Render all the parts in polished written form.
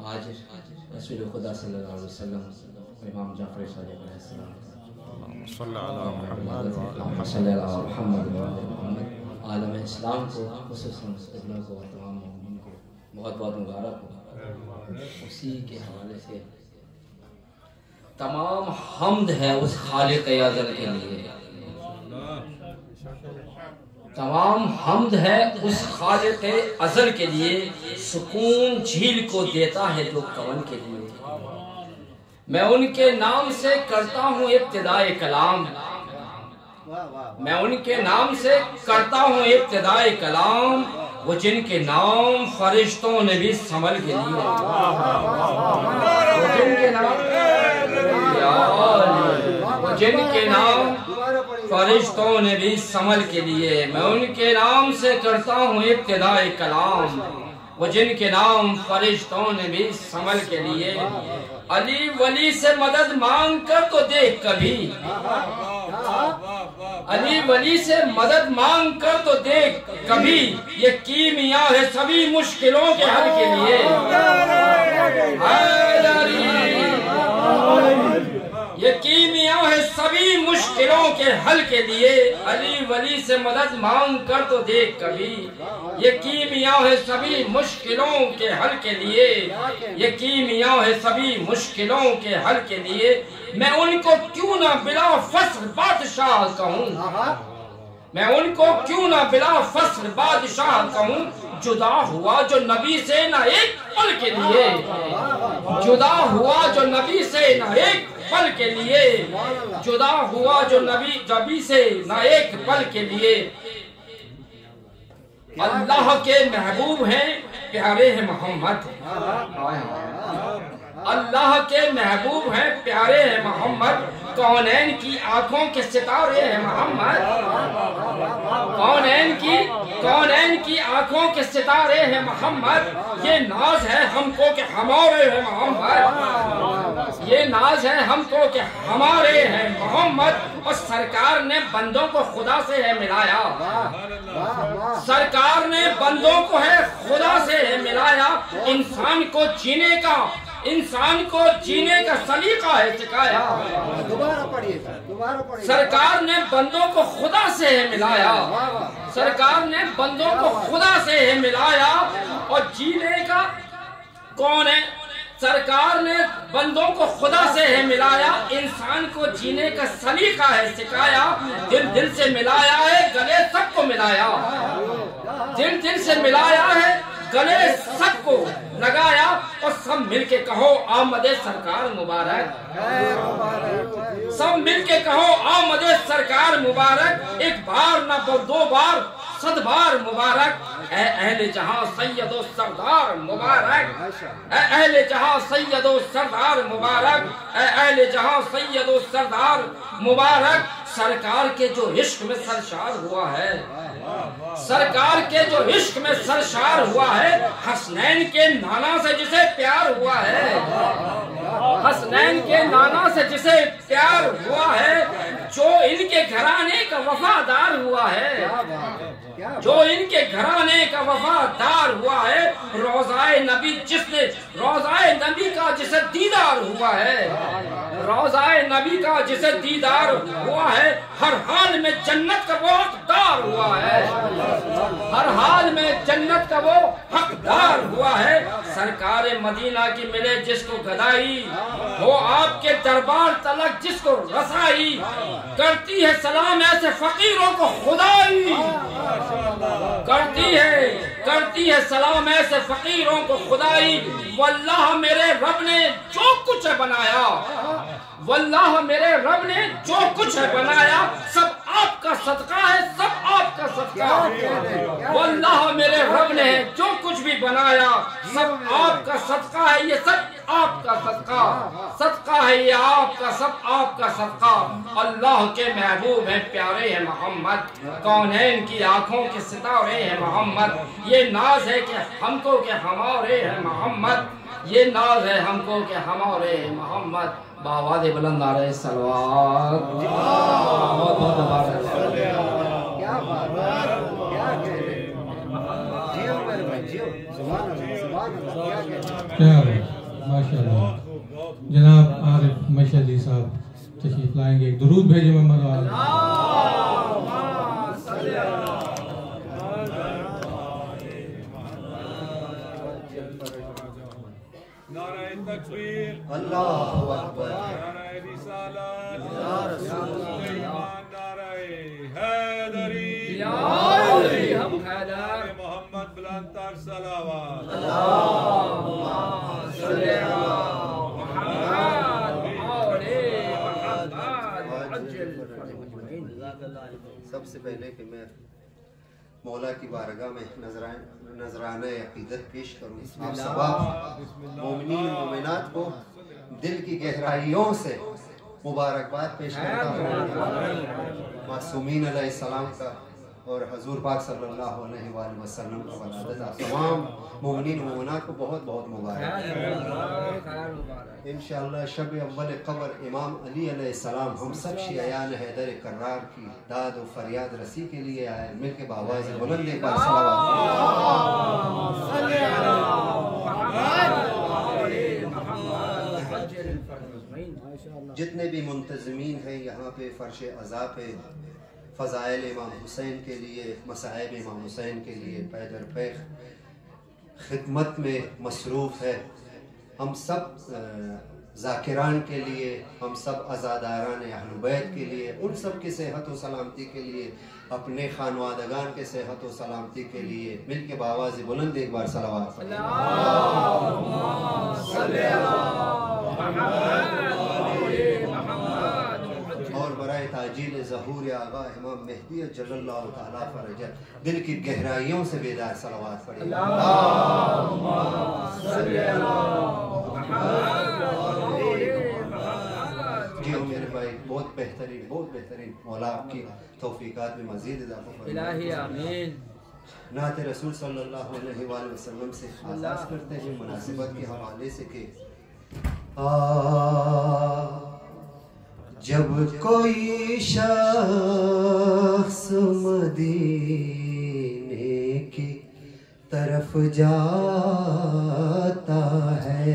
आज रसूल खुदा सल्लल्लाहु अलैहि वसल्लम इमाम जाफर सादिक अलैहिस्सलाम आलम इस्लाम को खुसूसन मुस्लिमों को और तमाम मोमिनीन को बहुत बहुत मुबारक हो। उसी के हवाले से तमाम हम्द है उस खालिक अज़ल के लिए, तमाम हम्द है उस खालिक अज़ल के लिए, सुकून झील को देता है जो कवन के लिए। मैं उनके नाम से करता हूँ इब्तिदाए कलाम, मैं उनके नाम से करता हूँ इब्तिदाए कलाम, वो जिनके नाम फरिश्तों ने भी संभल के लिए, वो जिनके नाम फरिश्तों ने भी संभल के लिए। मैं उनके नाम से करता हूँ इब्तिदाए कलाम, वो जिनके नाम फरिश्तों ने भी संभल के लिए। अली वली से मदद मांग कर तो देख कभी, अली वली से मदद मांग कर तो देख कभी, ये कीमिया है सभी मुश्किलों के हल के लिए। ये कीमिया है सभी मुश्किलों के हल के लिए। अली वली से मदद मांग कर तो देख कभी, ये कीमिया है सभी मुश्किलों के हल के लिए, ये कीमिया है सभी मुश्किलों के हल के लिए। मैं उनको क्यों ना बिला फस्ल बादशाह कहूँ, मैं उनको क्यों ना बिला फस्ल बादशाह कहूँ। जुदा हुआ जो नबी से ना एक पल के लिए, जुदा हुआ जो नबी से ना एक पल के लिए, जुदा हुआ जो नबी से ना एक पल के लिए। अल्लाह के महबूब हैं प्यारे हैं मोहम्मद, अल्लाह के महबूब हैं प्यारे हैं मोहम्मद। कौनैन की आंखों के सितारे हैं मोहम्मद, कौनैन की आंखों के सितारे हैं मोहम्मद। ये नाज है हमको कि हमारे हैं मोहम्मद, ये नाज है हमको कि हमारे हैं मोहम्मद। और सरकार ने बंदों को खुदा से है मिलाया, सरकार ने बंदों को है खुदा से है मिलाया। इंसान को जीने का सलीका है सिखाया। दोबारा पढ़िए, सरकार ने बंदों को खुदा से है मिलाया, सरकार ने बंदों को खुदा से है मिलाया। और जीने का कौन है? सरकार ने बंदों को खुदा से है मिलाया। इंसान को जीने का सलीका है सिखाया। दिल से मिलाया है, गले सबको मिलाया, दिल से मिलाया है, गले सबको लगाया। और सब मिलके कहो आमदे सरकार मुबारक, सब मिलके कहो आमदे सरकार मुबारक। एक बार न दो बार 100 बार मुबारक। अहले जहां सैयदो सरदार मुबारक, अहले जहां सैयदो सरदार मुबारक, अहले जहां सैयदो सरदार मुबारक। सरकार के जो इश्क में सरशार हुआ है, सरकार के जो इश्क में सरशार हुआ है। हसनैन के नाना से जिसे प्यार हुआ है, हसनैन के नाना से जिसे प्यार हुआ है। जो इनके घराने का वफादार हुआ है, जो इनके घराने का वफादार हुआ है। रोज़ाए नबी जिसने, रोज़ाए नबी का जिसे दीदार हुआ है, रोज़ाए नबी का जिसे दीदार हुआ है। हर हाल में जन्नत का वो हकदार हुआ है, हर हाल में जन्नत का वो हकदार हुआ है। सरकार मदीना की मिले जिसको गदाई, वो आपके दरबार तलक जिसको रसाई। करती है सलाम ऐसे फकीरों को खुदाई, करती है सलाम ऐसे फकीरों को खुदाई। वल्लाह मेरे रब ने जो कुछ है बनाया, वल्लाह मेरे रब ने जो कुछ है बनाया। सब आपका सदका है, सब आपका सदका। वल्लाह मेरे रब ने जो कुछ भी बनाया सब आपका सदका है। ये सब आपका सदका, सदका है ये आपका, सब आपका सदका। अल्लाह के महबूब हैं प्यारे हैं मोहम्मद, कौनैन की आंखों के सितारे हैं मोहम्मद। ये नाज है कि हमको के हमारे हैं मोहम्मद, ये नाज है हमको के हमारे हैं मोहम्मद। बावाद बुलंद आ रहे सलवार, बहुत बहुत मुबारक। क्या बात, क्या कह रहे, जियो मेरे भाई जियो, सुभान अल्लाह, सुभान अल्लाह, क्या कह रहे। क्या माशाल्लाह। जनाब आरिफ मशहदी साहब तशरीफ लाएंगे, एक दुरूद भेजे मोहम्मद वाला। नारे तकबीर, अल्लाहु अकबर, नारे रिसालत, या रसूल अल्लाह, नारे हैदरी, या हम हैदर, मोहम्मद बुलंदतर सलावत, अल्लाहुम्मा सल्ली अला मुहम्मद औले मुहम्मद अज्जल। सबसे पहले कि मैं मौला की बारगाह में नजराना अक़ीदत पेश करूँ, आप सबा मोमिनीन मोमिनात को दिल की गहराइयों से मुबारकबाद पेश करता हूँ। मासूमीन अलैहिस्सलाम का और हजूर पाक सल्लल्लाहु अलैहि वसल्लम का वलादत आप तमाम मोमिनीन मोमिनात को बहुत बहुत मुबारक। इंशाअल्लाह शब अव्वल क़मर इमाम अली अलैहिस्सलाम हम सब शियायान हैदर कर्रार की दाद और फरियाद रसी के लिए आए। मिल के बावाज़ बुलंद एक बार सलावत। जितने भी मुंतज़मीन हैं यहाँ पे फ़र्श अज़ा पे फ़ज़ाइल इमाम हुसैन के लिए, मसाइब इमाम हुसैन के लिए पैदर पे खिदमत में मसरूफ़ है। हम सब ज़ाकिरान के लिए, हम सब अज़ादारान अहल बैत के लिए, उन सब की सेहत व सलामती के लिए, अपने खानवादगान के सेहत व सलामती के लिए मिल के बावाज़ बुलंद एक बार सलावत। और बराए ताजील ज़हूर आगा इमाम मेहदी जल्लल्लाहु तआला फरजह दिल की गहराइयों से बेदार सलावत पढ़िए। जी हो मेरे भाई, बहुत बेहतरीन मौला आपकी तौफीकात में मज़ीद इज़ाफ़ा फरमाए। नात रसूल सल्लल्लाहु अलैहि वसल्लम से आगाज़ करते हैं मुनासिबत के हवाले से कि जब कोई शख्स मदीने की तरफ जाता है,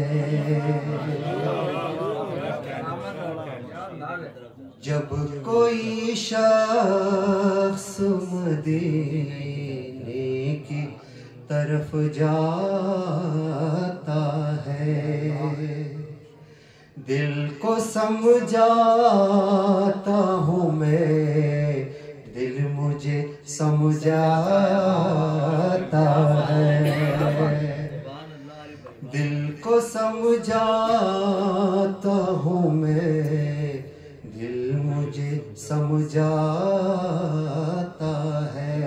जब कोई शख्स मदीने की तरफ जाता है, दिल को समझाता हूँ मैं, दिल मुझे समझाता है, दिल को समझाता हूँ मैं, दिल मुझे समझाता है।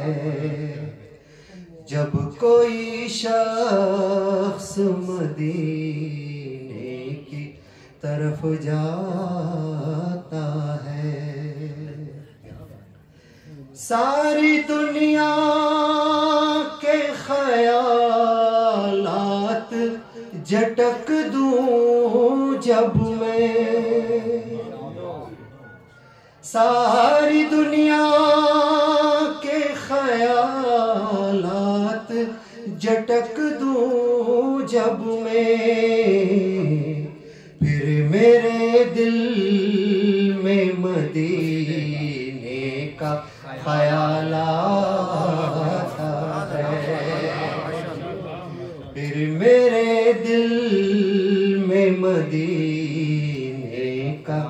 जब कोई शख्स मदीने की तरफ जाता है, सारी दुनिया के ख्यालात झटक दूं जब मैं, सारी दुनिया के ख्यालात झटक दूं जब मैं, फिर मेरे दिल में मदीने का ख्याल आता है, फिर मेरे दिल में मदीने का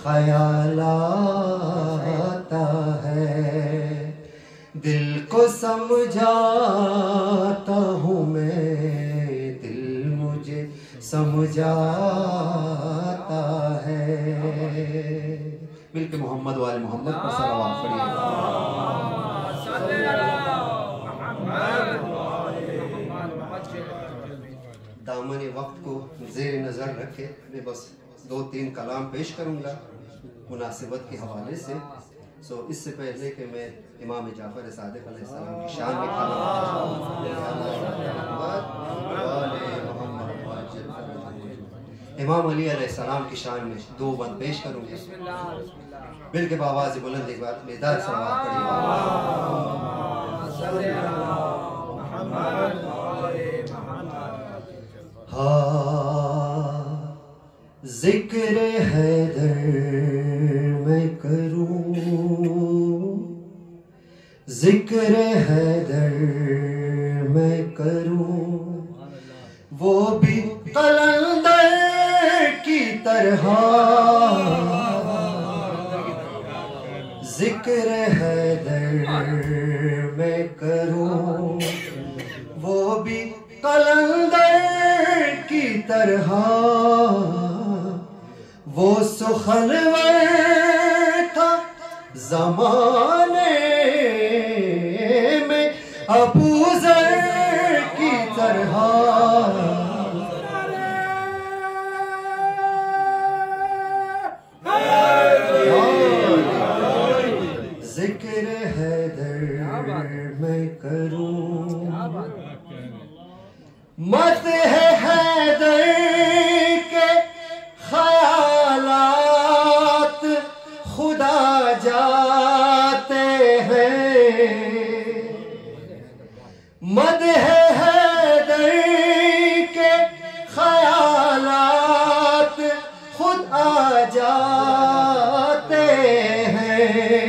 ख्याल आता है। दिल को समझाता हूँ मैं, दिल मुझे समझाता है। मिलके मोहम्मद वाले मोहम्मद पर सलावत पढ़िए। दामन वक्त को ज़ेर नज़र रखे मैं बस 2-3 कलाम पेश करूँगा मुनासिबत के हवाले से। सो इससे पहले कि मैं इमाम जाफ़र सादिक़ अलैहिस्सलाम की शान में कलाम इमाम अली अलैहिस्सलाम की शान में 2 बंद पेश करूँगा। मिल के बावाज़ बुलंद एक बार बेदार सलावत पढ़िए। जिक्र हैदर मैं करूं, जिक्र हैदर मैं करूं, वो भी कलंदर की तरह। जिक्र हैदर मैं करूं, वो भी कलंदर की तरह। वो सुखनवर था ज़माने में अबू ज़र की तरह। जिक्र हैदर मैं करूं, मत है हैदर के ख्यालात खुदा जाते हैं। मत है हैदर के ख्यालात खुद आ जाते हैं।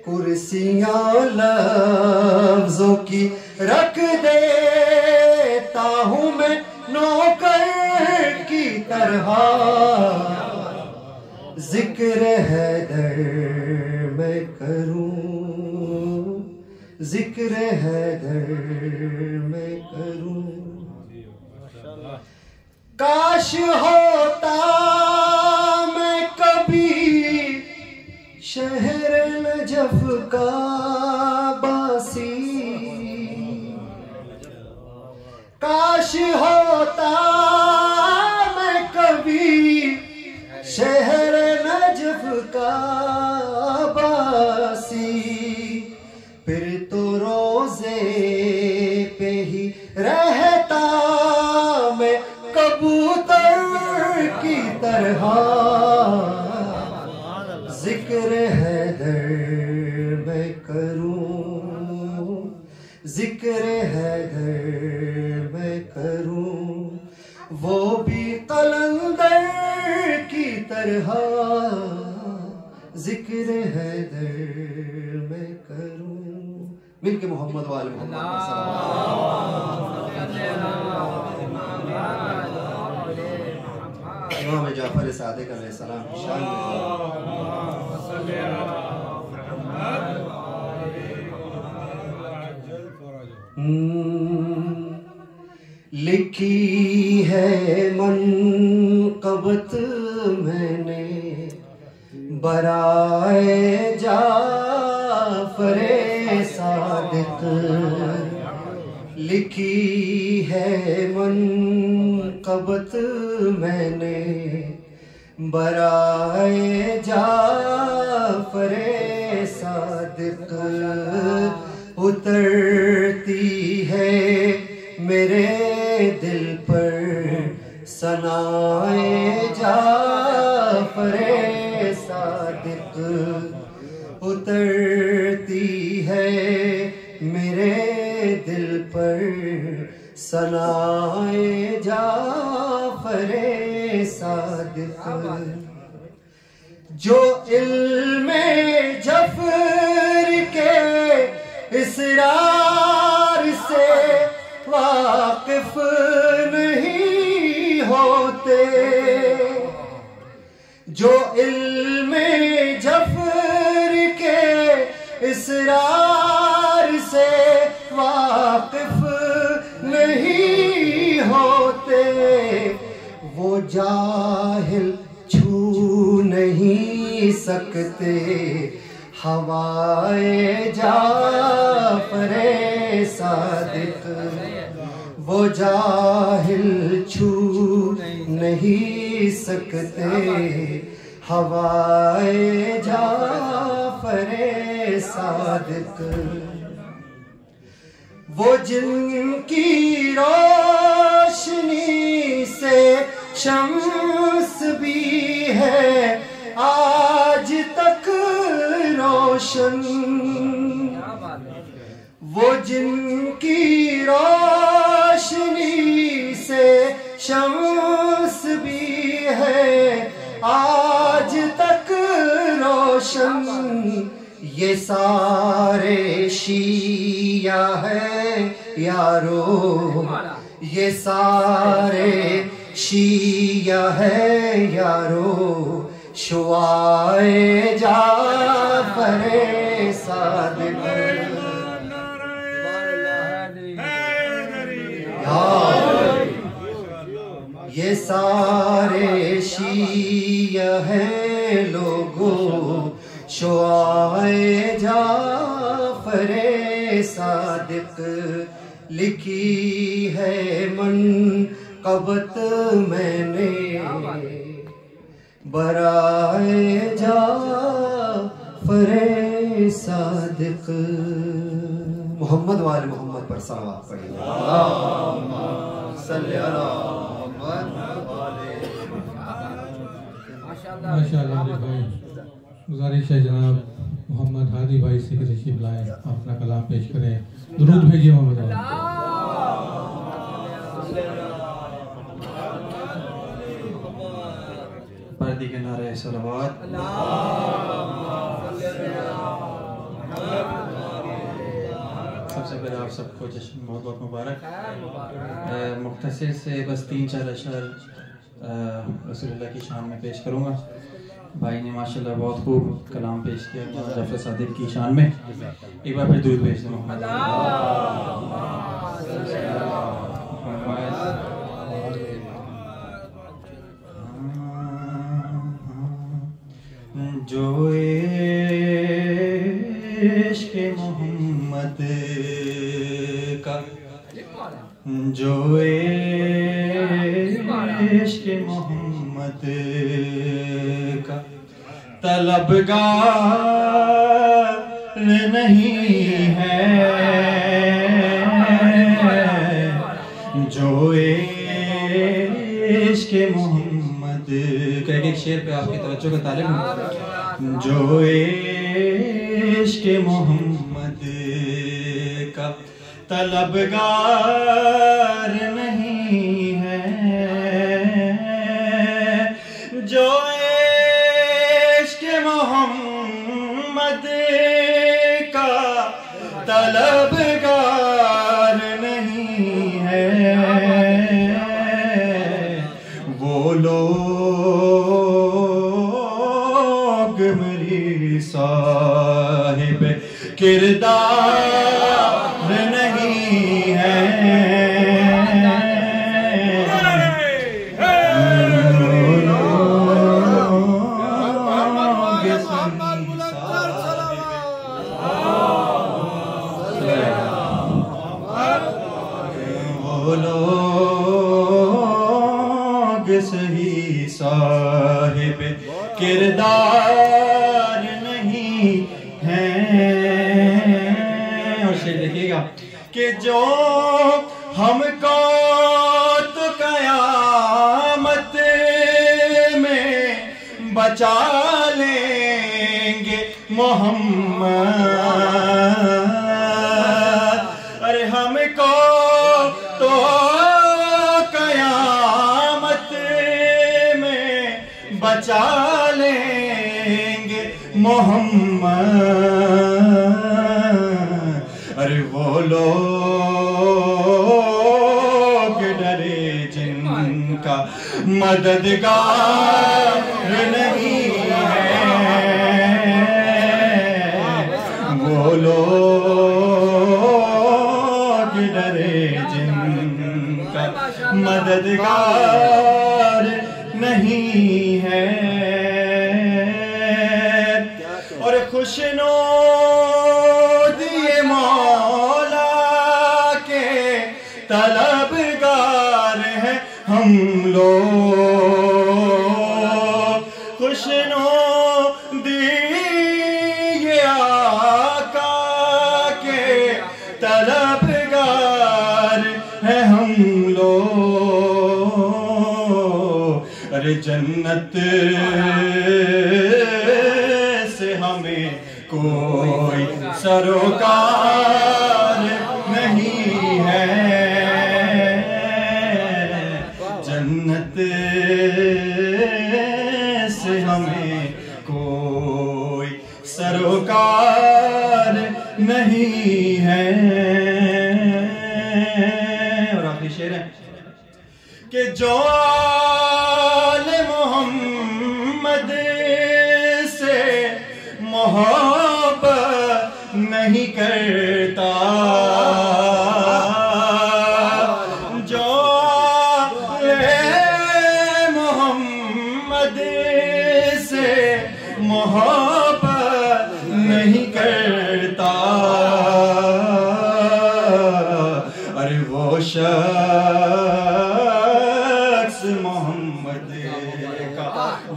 कुर्सियां लफ्जों की रख देता हूं मैं नौकर की तरह। जिक्र हैदर मैं करूं, जिक्र हैदर मैं करूं। काश होता मैं कभी शहर नजफ का बासी। काश होता मैं कभी शहर नजफ का बासी। फिर तो रोजे पे ही रहता मैं कबूतर की तरह। जिक्र हैदर मैं करूं, जिक्र हैदर मैं करूं, वो भी कलंदर की तरह। जिक्र हैदर मैं करूं। मिलके मोहम्मद वाले मोहम्मद इमाम जाफर सादिक अलैहिस्सलाम की शान लिखी है मनक़बत मैंने बराए जाफरे सादिक। लिखी है मनक़बत मैंने बराए जाफरे सादिक। उतरती है मेरे दिल पर सनाए जाफरे सादिक। उतरती है मेरे दिल पर सनाए जाफरे सादिक। जो इल्मे जफर के इसरार से वाकिफ नहीं होते। जो इल्मे जफर के इसरार से वाकिफ नहीं होते। वो जाहिल छू नहीं सकते हवाए जाफरे सादिक। वो जाहिल छू नहीं सकते हवाए जाफरे सादिक। वो जिनकी रोशनी से शम्स भी है आज तक रोशन। वो जिनकी रोशनी से शम्स भी है आज तक रोशन, ये सारे शिया है यारो, ये सारे शिया है यारो, शुआए जाफरे सादिक। ये सारे शिया है लोगों, शुआए जाफरे सादिक। लिखी है मनक़बत मैंने बराए जाफरे सादिक। मोहम्मद वाले मोहम्मद पर सलावत पढ़िए। माशाअल्लाह भाई, गुजारिश है जनाब मोहम्मद हादी भाई से कि तशरीफ लाएं, अपना कलाम पेश करें। दुरूद भेजिए मोहम्मद वाले। पर्दे के नारे सलावत। सबसे पहले आप सबको जश्न बहुत बहुत मुबारक। मुख्तसर से बस 3-4 अशअर रसूलुल्लाह की शान में पेश करूँगा। भाई ने माशाल्लाह बहुत खूब कलाम पेश किया जाफर सादिक की शान में। एक बार फिर दूध पेश दें मोहम्मद। जो इश्क़ मोहम्मद का, जो इश्क़ मोहम्मद का तलबगार नहीं है, जो इश्क़ मोहम्मद का एक शेर पे आपकी तवज्जो का तालिब हूँ। जो इश्क़ मोहम्मद का तलबगार नहीं है, जो इश्क़ मोहम्मद का तलबगार नहीं है, वो लोग मेरी साहिब किरदार नहीं है, वो लोग सही साहिब किरदार नहीं हैं। और शेर देखिएगा कि जो हमको तो कयामत में बचा लेंगे मोहम्मद, अरे हमको तो कयामत में बचा लेंगे मोहम्मद। अरे वो लोग डरे जिनका मददगार नहीं है, वो लोग डरे जिनका मददगार नहीं है। और खुशनूद ये मौला के तलबगार हैं हम लोग, खुशनूद ये आका के तलबगार हैं हम लोग। अरे जन्नत से हमें कोई सरोकार नहीं है, जन्नत से हमें कोई सरोकार नहीं है। और आखिरी शेर है कि जो आले मोहम्मद से मोहब्बत नहीं करता, जो मोहम्मद से मोहब्बत नहीं करता, अरे वो शख्स मोहम्मद का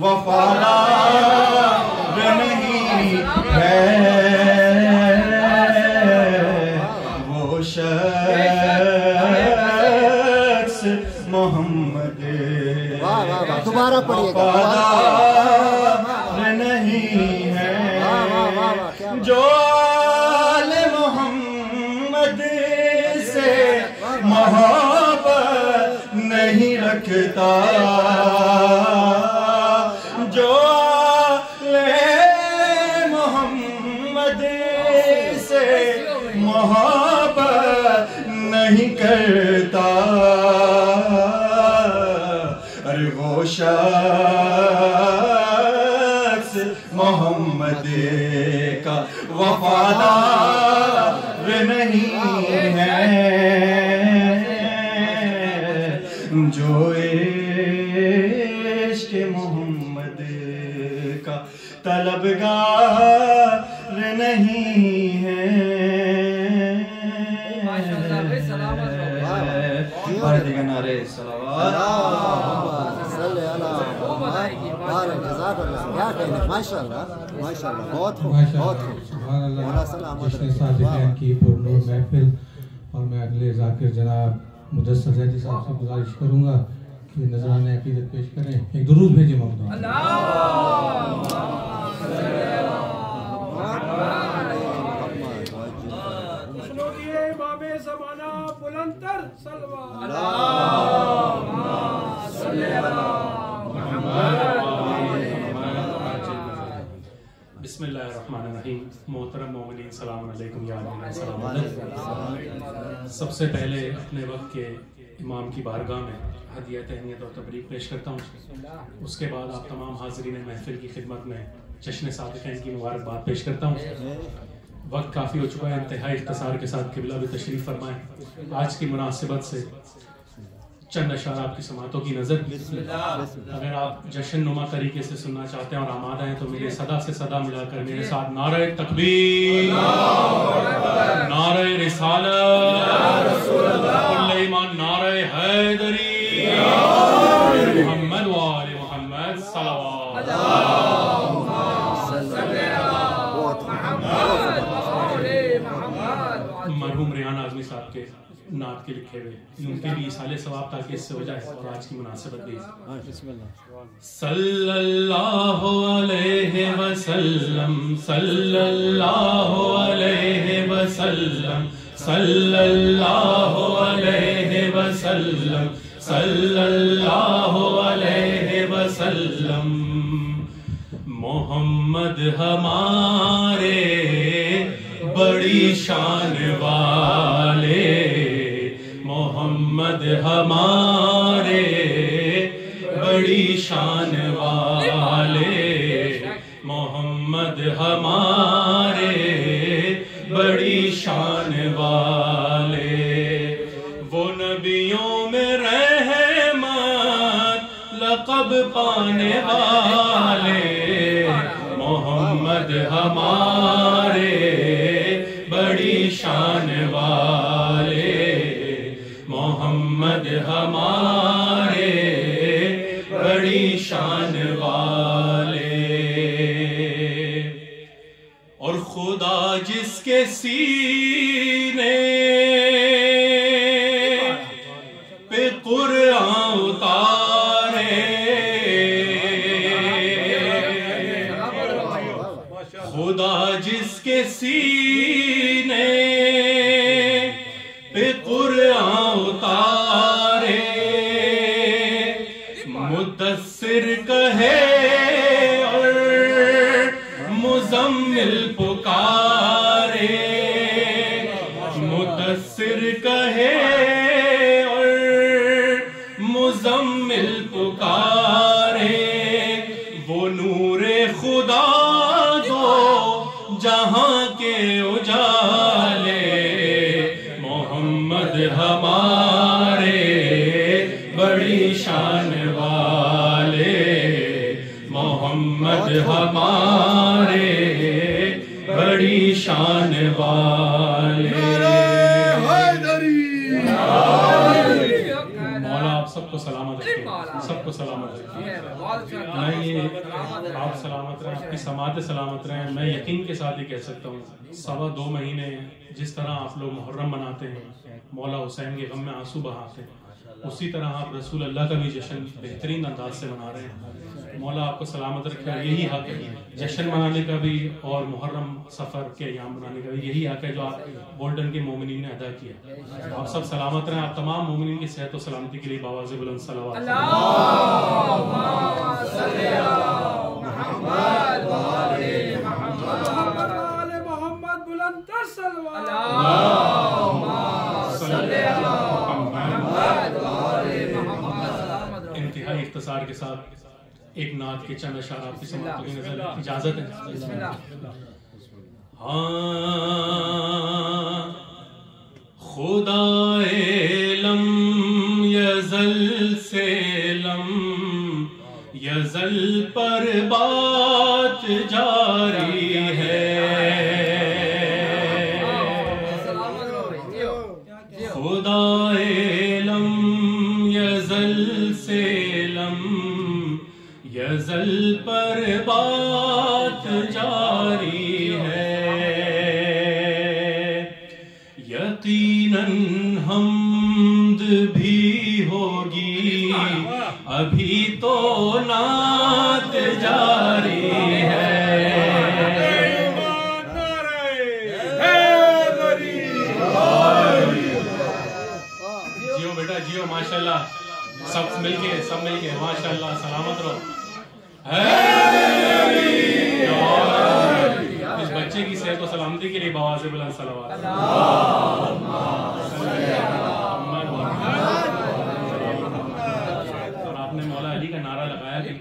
वफादार नहीं है। वो शख्स मोहम्मद दोबारा पढ़िएगा, नहीं है। जो आले मोहम्मद से मोहब्बत नहीं रखता, जो आले मोहम्मद से मोहब्बत नहीं करता, अरे वो शख्स मोहम्मद का वफादार नहीं है। जो इश्क मोहम्मद का तलबगार नहीं है। नारे माशाअल्लाह माशाअल्लाह, बहुत की पुरनूर महफिल। और मैं अगले ज़ाकिर जनाब मुदस्सर ज़ैदी साहब से गुजारिश करूँगा कि नजराने अकीदत पेश करें। एक दुरूद भेजिए मौजूद। बिस्मिल्लाहिर्रहमानिर्रहीम। मोहतरम मोमिनीन, सलाम अलैकुम या सलाम। सबसे पहले अपने वक्त के इमाम की बारगाह में हदिया तहनीत और तबरीक पेश करता हूँ। उसके बाद आप तमाम हाज़रीन महफिल की खिदमत में जश्न सादिक़ीन की मुबारकबाद पेश करता हूँ। वक्त काफ़ी हो चुका है, इंतहाई इख्तिसार के साथ क़िबला भी तशरीफ़ फरमाएँ। आज की मुनासिबत से चंद अशार आपकी समातों की नज़र। अगर आप जश्न नुमा तरीके से सुनना चाहते हैं और आमादा हैं तो मेरे सदा से सदा मिलाकर मेरे साथ नारे तकबीर, नारे रिसालत, कुल्ले ईमान, नारे हैदरी, मोहम्मद व आले मोहम्मद सल्लल्लाहु मरहूम रेहान आज़मी साहब के नात के लिखे हुए, उनके भी साले सवाब ताकि इससे हो जाए। और आज की मुनासिबत भी सल्लल्लाहु अलैहि वसल्लम, सल्लल्लाहु अलैहि वसल्लम, सल्लल्लाहु अलैहि वसल्लम, सल्लल्लाहु अलैहि वसल्लम। मोहम्मद हमारे बड़ी शान वाले, मोहम्मद हमारे बड़ी शान वाले, मोहम्मद हमारे बड़ी शान वाले। वो नबियों में रहमत लक़ब पाने वाले, मोहम्मद हमारे बड़ी शान वाले, मोहम्मद हमारे बड़ी शान वाले। और खुदा जिसके सीने पे कुरान उतारे, खुदा जिसके सीने पे कुरान उतारे, मुद्दस्सिर कहे और मुजम्मिल पुकारे, मुद्दस्सिर कहे और मुजम्मिल पुकारे, वो नूरे खुदा दो जहां के उजाले, मोहम्मद हमारे बड़ी शान वाले, मोहम्मद हमारे बड़ी शान वाले। मौला आप सबको सलामत रखे, सबको सलामत रखे। मैं ये आप सलामत रहें, आपकी समात सलामत रहें। मैं यकीन के साथ ही कह सकता हूँ 2.25 महीने जिस तरह आप लोग मुहर्रम मनाते हैं, मौला हुसैन के गम में आंसू बहाते हैं, उसी तरह आप रसूल अल्लाह का भी जश्न बेहतरीन अंदाज से मना रहे हैं। मौला आपको सलामत रखे। यही हक है जश्न मनाने का भी और मुहर्रम सफ़र के अय्याम मनाने का भी, यही हक है जो आप बोल्टन के मोमिनीन ने अदा किया। आप सब सलामत रहें। आप तमाम मोमिनीन की सेहत और सलामती के लिए बावाज़े बुलंद सलावत। इंतहाई इख्तिसार के साथ एक नात के चंद अशार आपकी समाअत की नजर इजाजत है। हाँ खुदाए लम यज़ल से लम यज़ल पर बात जारी है, खुदाए लम यज़ल से लम यज़ल पर बात जारी है, यकीनन हम्द भी होगी अभी तो नात जारी है। जियो बेटा जियो, माशाल्लाह सब मिलके माशाल्लाह सलामत रहो। इस बच्चे की सेहत और सलामती के लिए बावाज़े बुलंद सलावत। और आपने मौला अली का नारा लगाया कि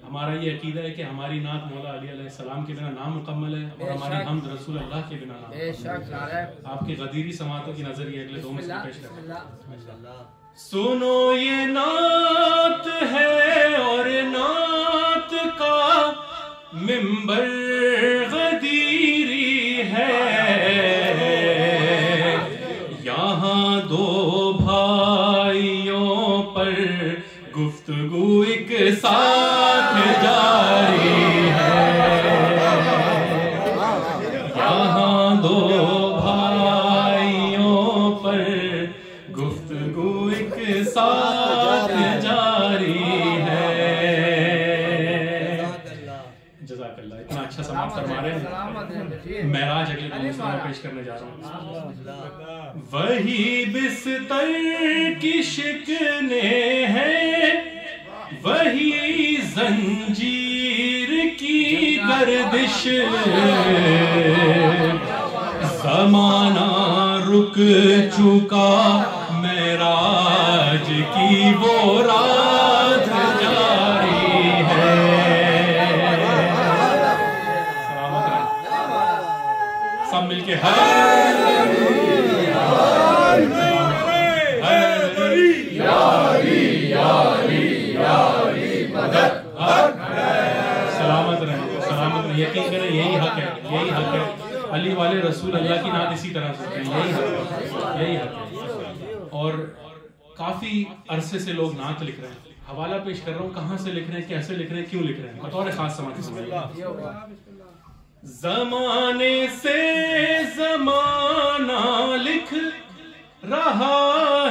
हमारा ये अकीदा है कि हमारी नात मौला अली अलैहिस्सलाम के बिना नामुकम्मल है और हमारी हमद रसूल अल्लाह के बिना नामुकम्मल। आपकी गदीरी समातों की नजर ये अगले 2 मिनट पेश करें। सुनो ये नात है और नात का मिंबर गदीरी है, यहाँ 2 भाइयों पर गुफ्तगू एक साथ जारी है, यहाँ 2 भाइयों पर गुफ्तगू एक साथ जारी है। जज़ाकल्लाह। इतना अच्छा समाप्त फरमा रहे हैं। महराज अगले 2 मिनट में पेश करने जा रहा हूँ। वही बिस्तर की शिकने हैं, वही जंजीर की गर्दिश, ज़माना रुक चुका मेराज की वो रात जारी है। सब मिलके सलामत रहे। यकीन करें यही हक है, यही हक है। अली वाले रसूल अल्लाह की नात इसी तरह से यही हक है, यही हक है। और काफी अरसे से लोग नात लिख रहे हैं। हवाला पेश कर रहा हूँ, कहाँ से लिख रहे हैं, कैसे लिख रहे हैं, क्यों लिख रहे हैं, बतौर खास समझ। जमाने से जमाना लिख रहा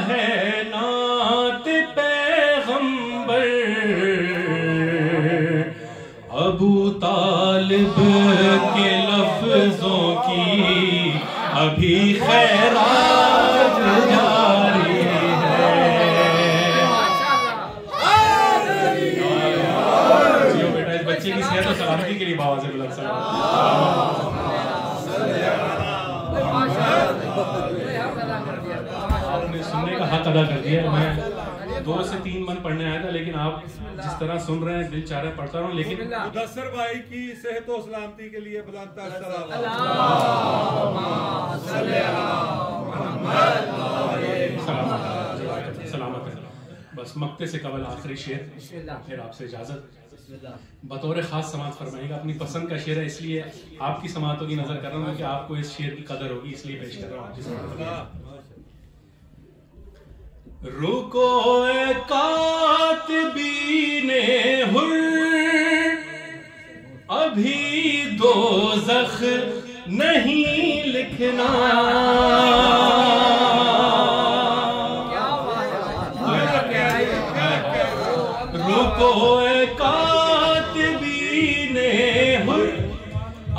है नात पैगंबर, अबू तालिब के लफ्जों की अभी खैरात जारी है। सलामती के लिए बाबा से बुलंद सलाम। आपने सुनने का हक अदा कर दिया। मैं 2 से 3 मन पढ़ने आया था, लेकिन आप जिस तरह सुन रहे हैं दिल चाह रहा है पढ़ता रहूं, लेकिन मुदस्सर भाई की सेहत और सलामती के लिए बुलंद सलामत है। बस मक्ते से कबल आखिरी शेर, फिर आपसे इजाजत। बतौर खास समात फरमाएगा, अपनी पसंद का शेर है इसलिए आपकी समातों की नजर कर रहा हूँ कि आपको इस शेर की कदर होगी, इसलिए पेश कर रहा हूँ। रुको ए कातिबीने हुर, अभी दोज़ख नहीं लिखना। रुको ए कातिबीने हुर,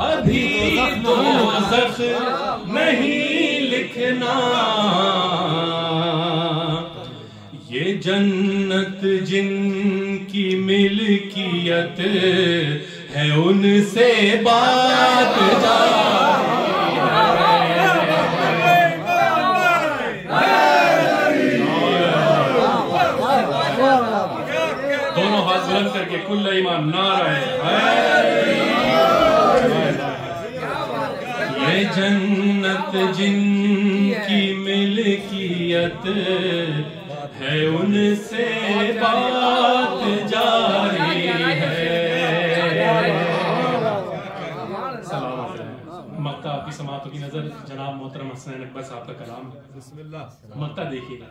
अभी दोज़ख नहीं लिखना। ये जन्नत जिनकी मिल्कियत है उनसे बात दोनों हाथ बुलंद करके कुल्ला ईमान नारा ये जन्नत जिनकी मिल्कियत है उनसे बात जारी है। मक्ता आपकी समातों की नजर जनाब मोहतरम हसन अकबर साहब का कलाम। मक्ता देखिएगा।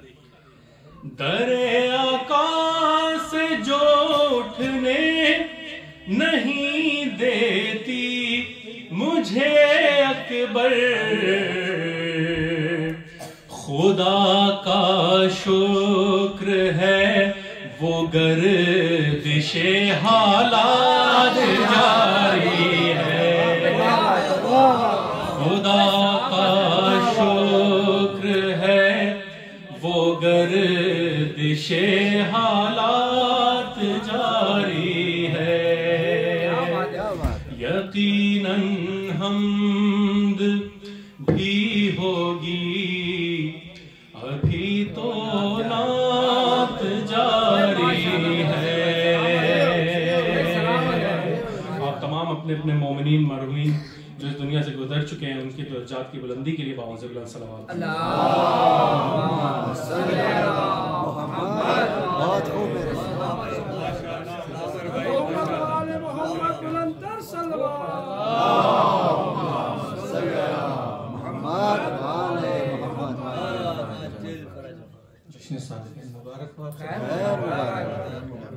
दरे आका से जो उठने नहीं देती मुझे अकबर, खुदा का शुक्र है वो गर्दिशे हालात जारी है। खुदा का शुक्र है वो गर्दिशे हालात जारी है। यकीनन हमद भी होगी अभी तो नात जारी है। आप तमाम अपने अपने मोमिनीन मरहूमीन जो इस दुनिया से गुजर चुके हैं उनकी दर्जात की बुलंदी के लिए बाबा से बुलंद सलावत। बहुत खूब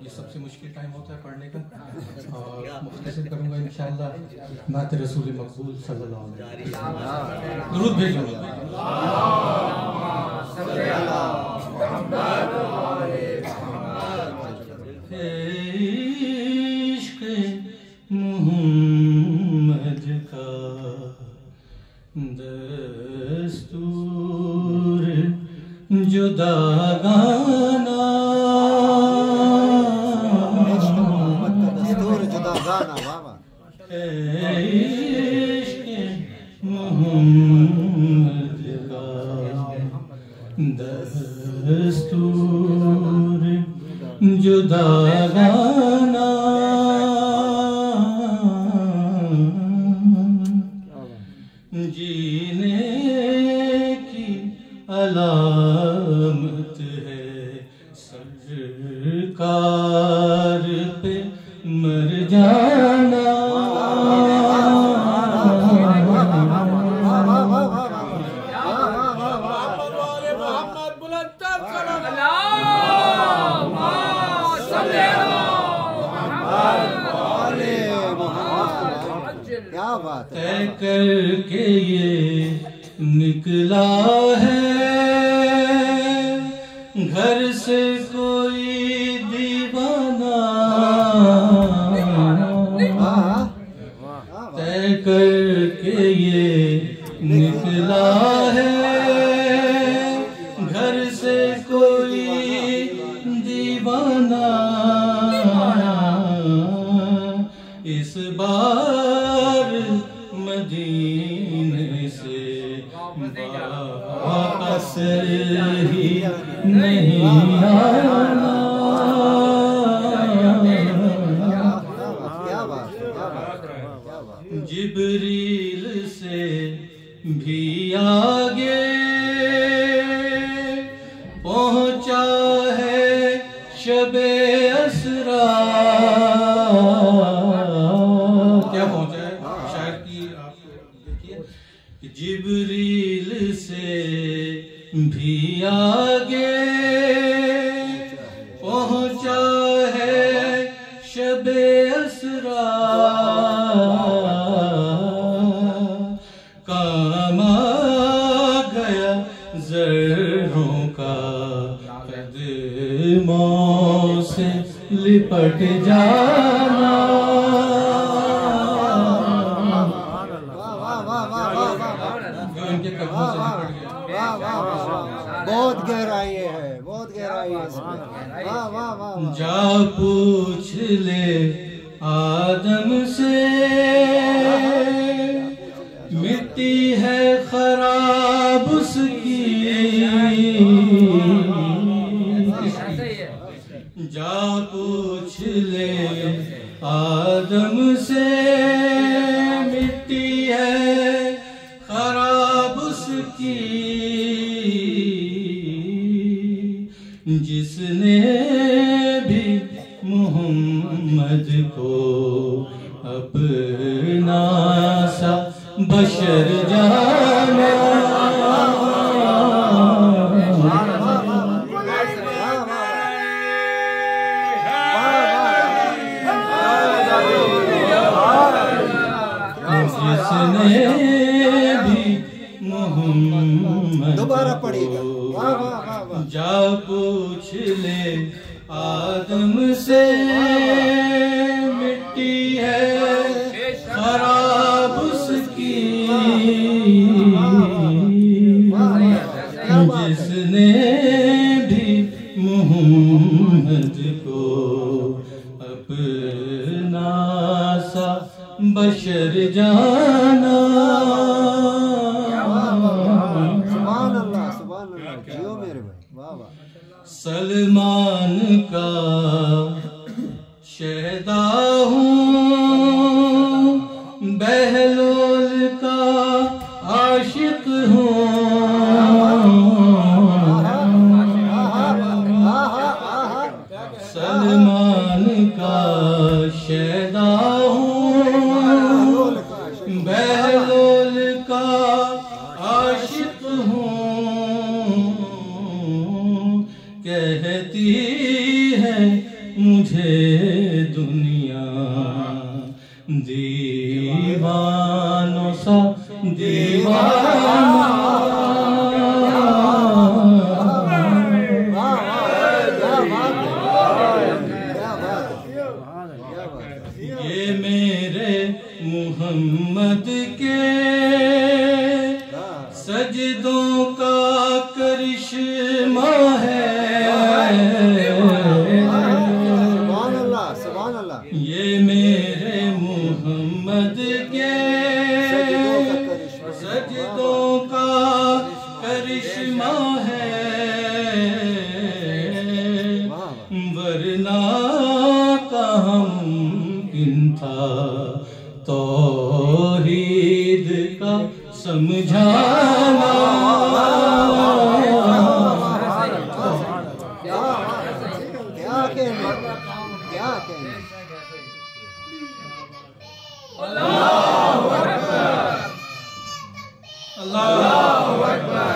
ये सबसे मुश्किल टाइम होता है पढ़ने का, और मुख्तसर करूंगा इंशाअल्लाह। नात रसूल मकबूल सल्लल्लाहु अलैहि वसल्लम, दुरूद भेजूंगा। इश्क़ मुहम्मद का दस्तूर जुदा गाना, दस्तूर जुदा गाना। बाबा इश्क़ मुहम्मद का दस्तूर जुदा गाना, जीने की अलामत है सरकार पे मर जाना। क्या बात है। तय करके ये निकला है घर से कोई दीवाना, तय करके ये निकला है घर से कोई दीवाना। इस बात असर ही नहीं आना। क्या बात है, क्या बात है, क्या बात है। जिब्रील से भी आगे पहुंचा है शबे असरा। क्या पहुंचा है शायद कि आप देखिए, जिब्रील से भी आगे पहुंचा है शबे असरा। काम आ गया ज़र्रों का कदमों से लिपट जाना। उनके कदमों से निकट गया। वाह वाह वाह वाह, बहुत गहराई है, बहुत गहराई है इसमें। वाह वाह वाह वाह। जा पूछ ले आदम से, मिट्टी है खराब उसकी। जा पूछ ले आदम से, मिट्टी है खराब उसकी। जिसने भी मोहम्मद को अपना सा बशर जाना। जिसने भी मोहम्मद दोबारा पढ़िएगा। वाह वाह वाह वाह। जा पूछ ले आदम से, मिट्टी है खराब उसकी। जिसने भी मोहम्मद को अपना सा बशर जाना। सुभान अल्लाह, सुभान अल्लाह। जियो मेरे भाई, वाह वाह। सलमान का शहदा हूँ, बहलोल का आशिक हूँ। सलमान का शहदा हूँ, बहलोल का आशिक हूँ। कहती है मुझे दुनिया दीवानों सा दीवाना। ये मेरे मोहम्मद के सजदों का करिश्मा है। सुभान अल्लाह, सुभान अल्लाह। ये मेरे मोहम्मद के सजदों का करिश्मा है। वरना कहाँ मुमकिन था तौहीद का समझाना। क्या कहने, क्या कहने। अल्लाहु अकबर, अल्लाहु अकबर।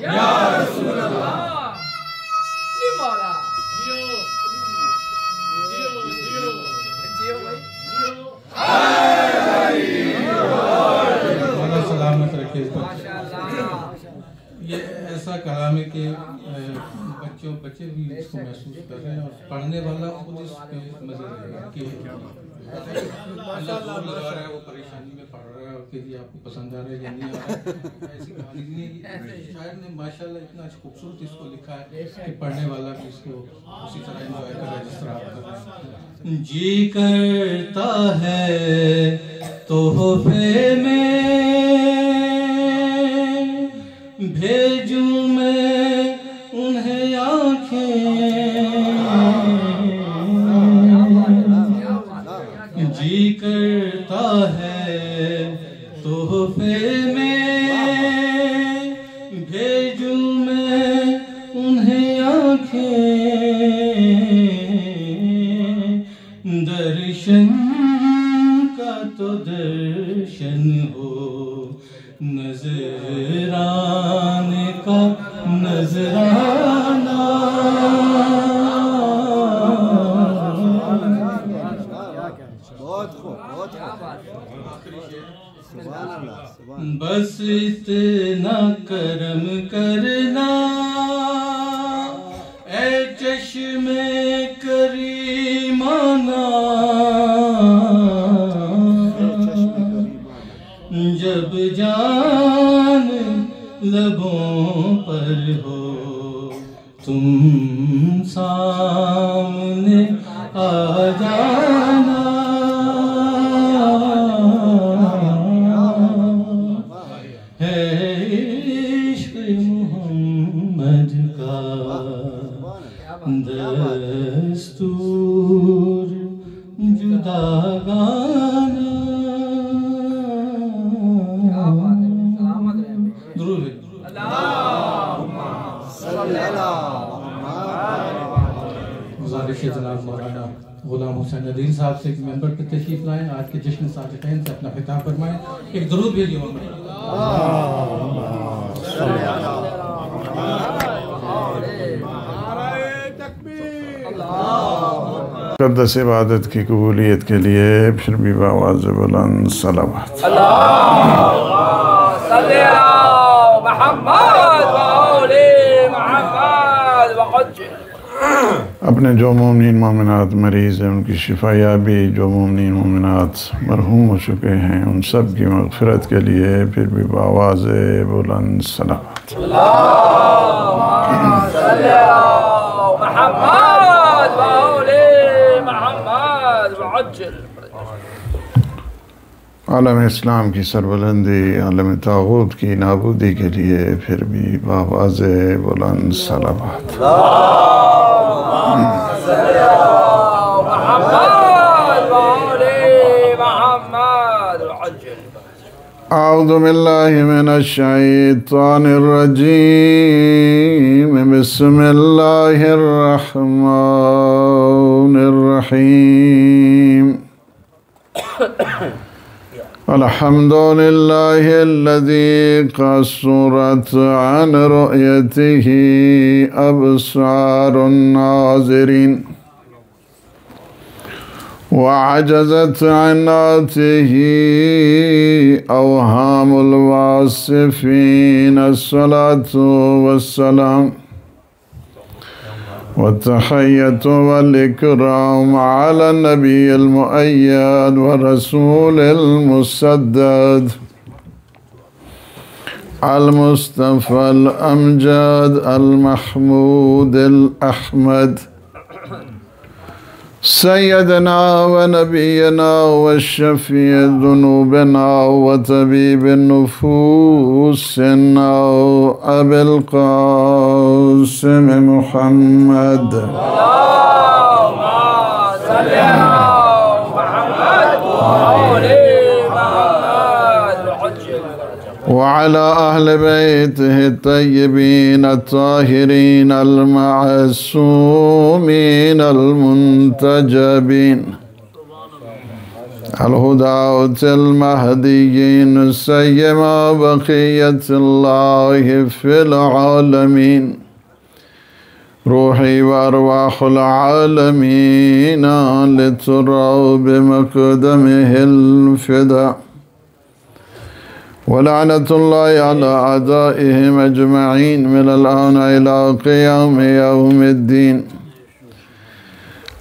या रसूल अल्लाह। सलामत रखे। ये ऐसा कलाम है कि बच्चे भी इसको महसूस कर रहे हैं और पढ़ने वाला खुद इसके मजे ले रहा है कि अल्लाह जोर लगा रहा है, वो परेशानी में पढ़ रहा है और कि ये आपको पसंद आ रहा है या नहीं आ रहा है। ऐसी कहानी नहीं है। शायर ने माशाल्लाह इतना खूबसूरत इसको लिखा है कि पढ़ने वाला भी इसको उसी तरह एंजॉय कर रहा है जिस तरह आप कर रहे हैं। जी करता है तोहफे में भेजूं मैं उन्हें आँखें, जी करता है तोहफे में भेजूं मैं उन्हें आँखें, दर्शन का तो दर्शन हो, नजराने का नजराना। बहुत खूब, बहुत खूब। बस इतना करम करना ऐ चश्मे करीमाना, जब जान लबों पर हो तुम सामने आ जाना। है इश्क मोहम्मद का दस्तूर जुदा गाना। गुजारिश है जनाब मौलाना गुलाम हुसैन नदीर साहब से कि मेंबर पर तशरीफ लाएं, आज के जश्न साजिदैन से अपना खिताब फरमाएं। एक दुरूद भेजिए मोहम्मद। मुक़द्दस इबादत की कबूलियत के लिए फिर भी आवाज़ बुलंद सलावत। अपने जो मोमिनीन मोमिनात मरीज़ हैं उनकी शिफायाबी, जो मोमिनीन मोमिनात मरहूम हो चुके हैं उन सब की मग़फ़िरत के लिए फिर भी आवाज़ बुलंद सलावत। आलम इस्लाम की सरबुलंदी, आलम तागूत की नाबूदी के लिए फिर भी आवाज़ बुलंद सलावत। अऊज़ु बिल्लाहि मिनश शैतानिर रजीम, बिस्मिल्लाहिर रहमानिर रहीम। अल्हम्दुलिल्लाहिल्लज़ी क़स्सरत अन रुयतिही अबसारुन नाज़िरीन वअजज़त अन आतिही अवहामुल वासिफ़ीन। अस्सलातु वस्सलाम वत्तहिय्यतु वल इकराम अला नबिय्यिल मुअय्यद व रसूलिल मुसद्दद अल मुस्तफ़ल अमजद अल महमूदिल अहमद सय्यदना व नबियना व शफ़ीअ ज़ुनूबिना व तबीबिन नुफूसिना अबिल क़ासिम मुहम्मद वअला अहले बैतिहि तय्यबीन अत्ताहिरीन अल-मअसूमीन अल-मुंतजबीन अल-हुदाउतिल महदिय्यीन सय्यमा बक़िय्यतुल्लाहि फिल आलमीन रूही व अरवाहुल आलमीन लितुरौ बिमक़दमिहिल फ़िदा वलानतुल्लाहि अला अदाइहिम अजमईन मिनल आन इला क़ियाम यौमिद्दीन।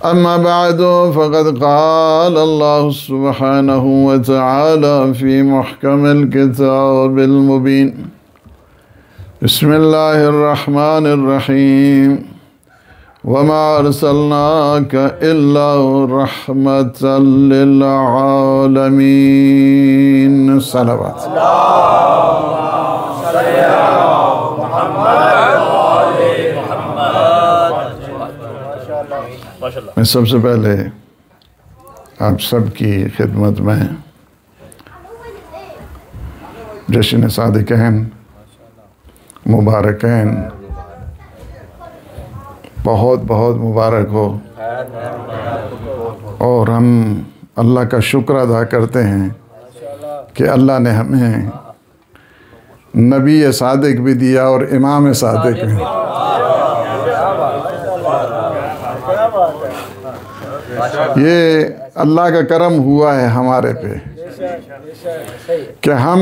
अम्मा बअदु फ़क़द क़ाल अल्लाहु सुब्हानहु व तआला फ़ी मुहकमिल किताबिल मुबीन। बिस्मिल्लाहिर रहमानिर रहीम। वमा अरसलनाका इल्ला रहमतल लिल आलमीन। सलावत। मैं सबसे पहले आप सबकी खिदमत में जश्न सादिक़ैन मुबारकैन बहुत बहुत मुबारक हो, और हम अल्लाह का शुक्र अदा करते हैं कि अल्लाह ने हमें नबी सादिक भी दिया और इमाम सादिक भी। ये अल्लाह का करम हुआ है हमारे पे कि हम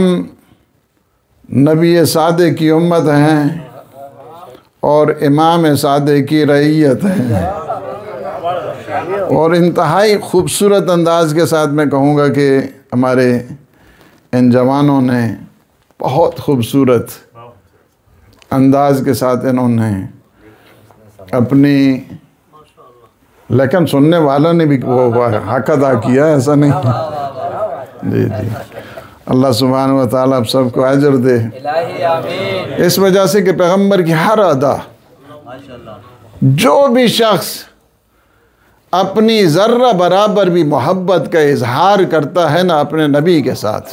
नबी सादिक की उम्मत हैं और इमाम सादिक की रईयत हैं। और इंतहाई खूबसूरत अंदाज के साथ मैं कहूँगा कि हमारे इन जवानों ने बहुत खूबसूरत अंदाज के साथ इन्होंने अपनी, लेकिन सुनने वालों ने भी वो हक अदा किया, ऐसा नहीं। जी जी, अल्लाह सुब्हानहू व तआला आप सबको अजर दे। इस वजह से कि पैगंबर की हर अदा, जो भी शख्स अपनी ज़र्रा बराबर भी मोहब्बत का इजहार करता है ना अपने नबी के साथ,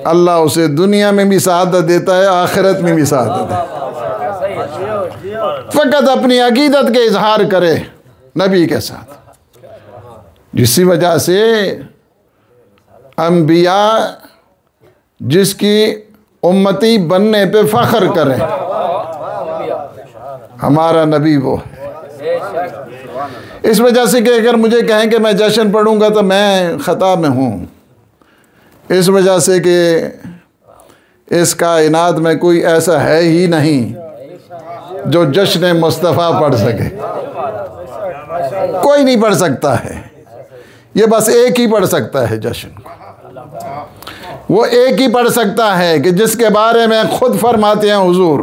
अल्लाह उसे दुनिया में भी सआदत देता है, आखिरत में भी सआदत देता है। फ़कत अपनी अकीदत के इजहार करे नबी के साथ, जिसकी वजह से अम्बिया जिसकी उम्मती बनने पे फ़ख्र करें, हमारा नबी वो है। इस वजह से कि अगर मुझे कहें कि मैं जश्न पढ़ूंगा तो मैं ख़ता में हूँ, इस वजह से कि इस कायनात में कोई ऐसा है ही नहीं जो जश्न मुस्तफ़ा पढ़ सके। कोई नहीं पढ़ सकता है, ये बस एक ही पढ़ सकता है जश्न को। वो एक ही पढ़ सकता है कि जिसके बारे में खुद फरमाते हैं हुजूर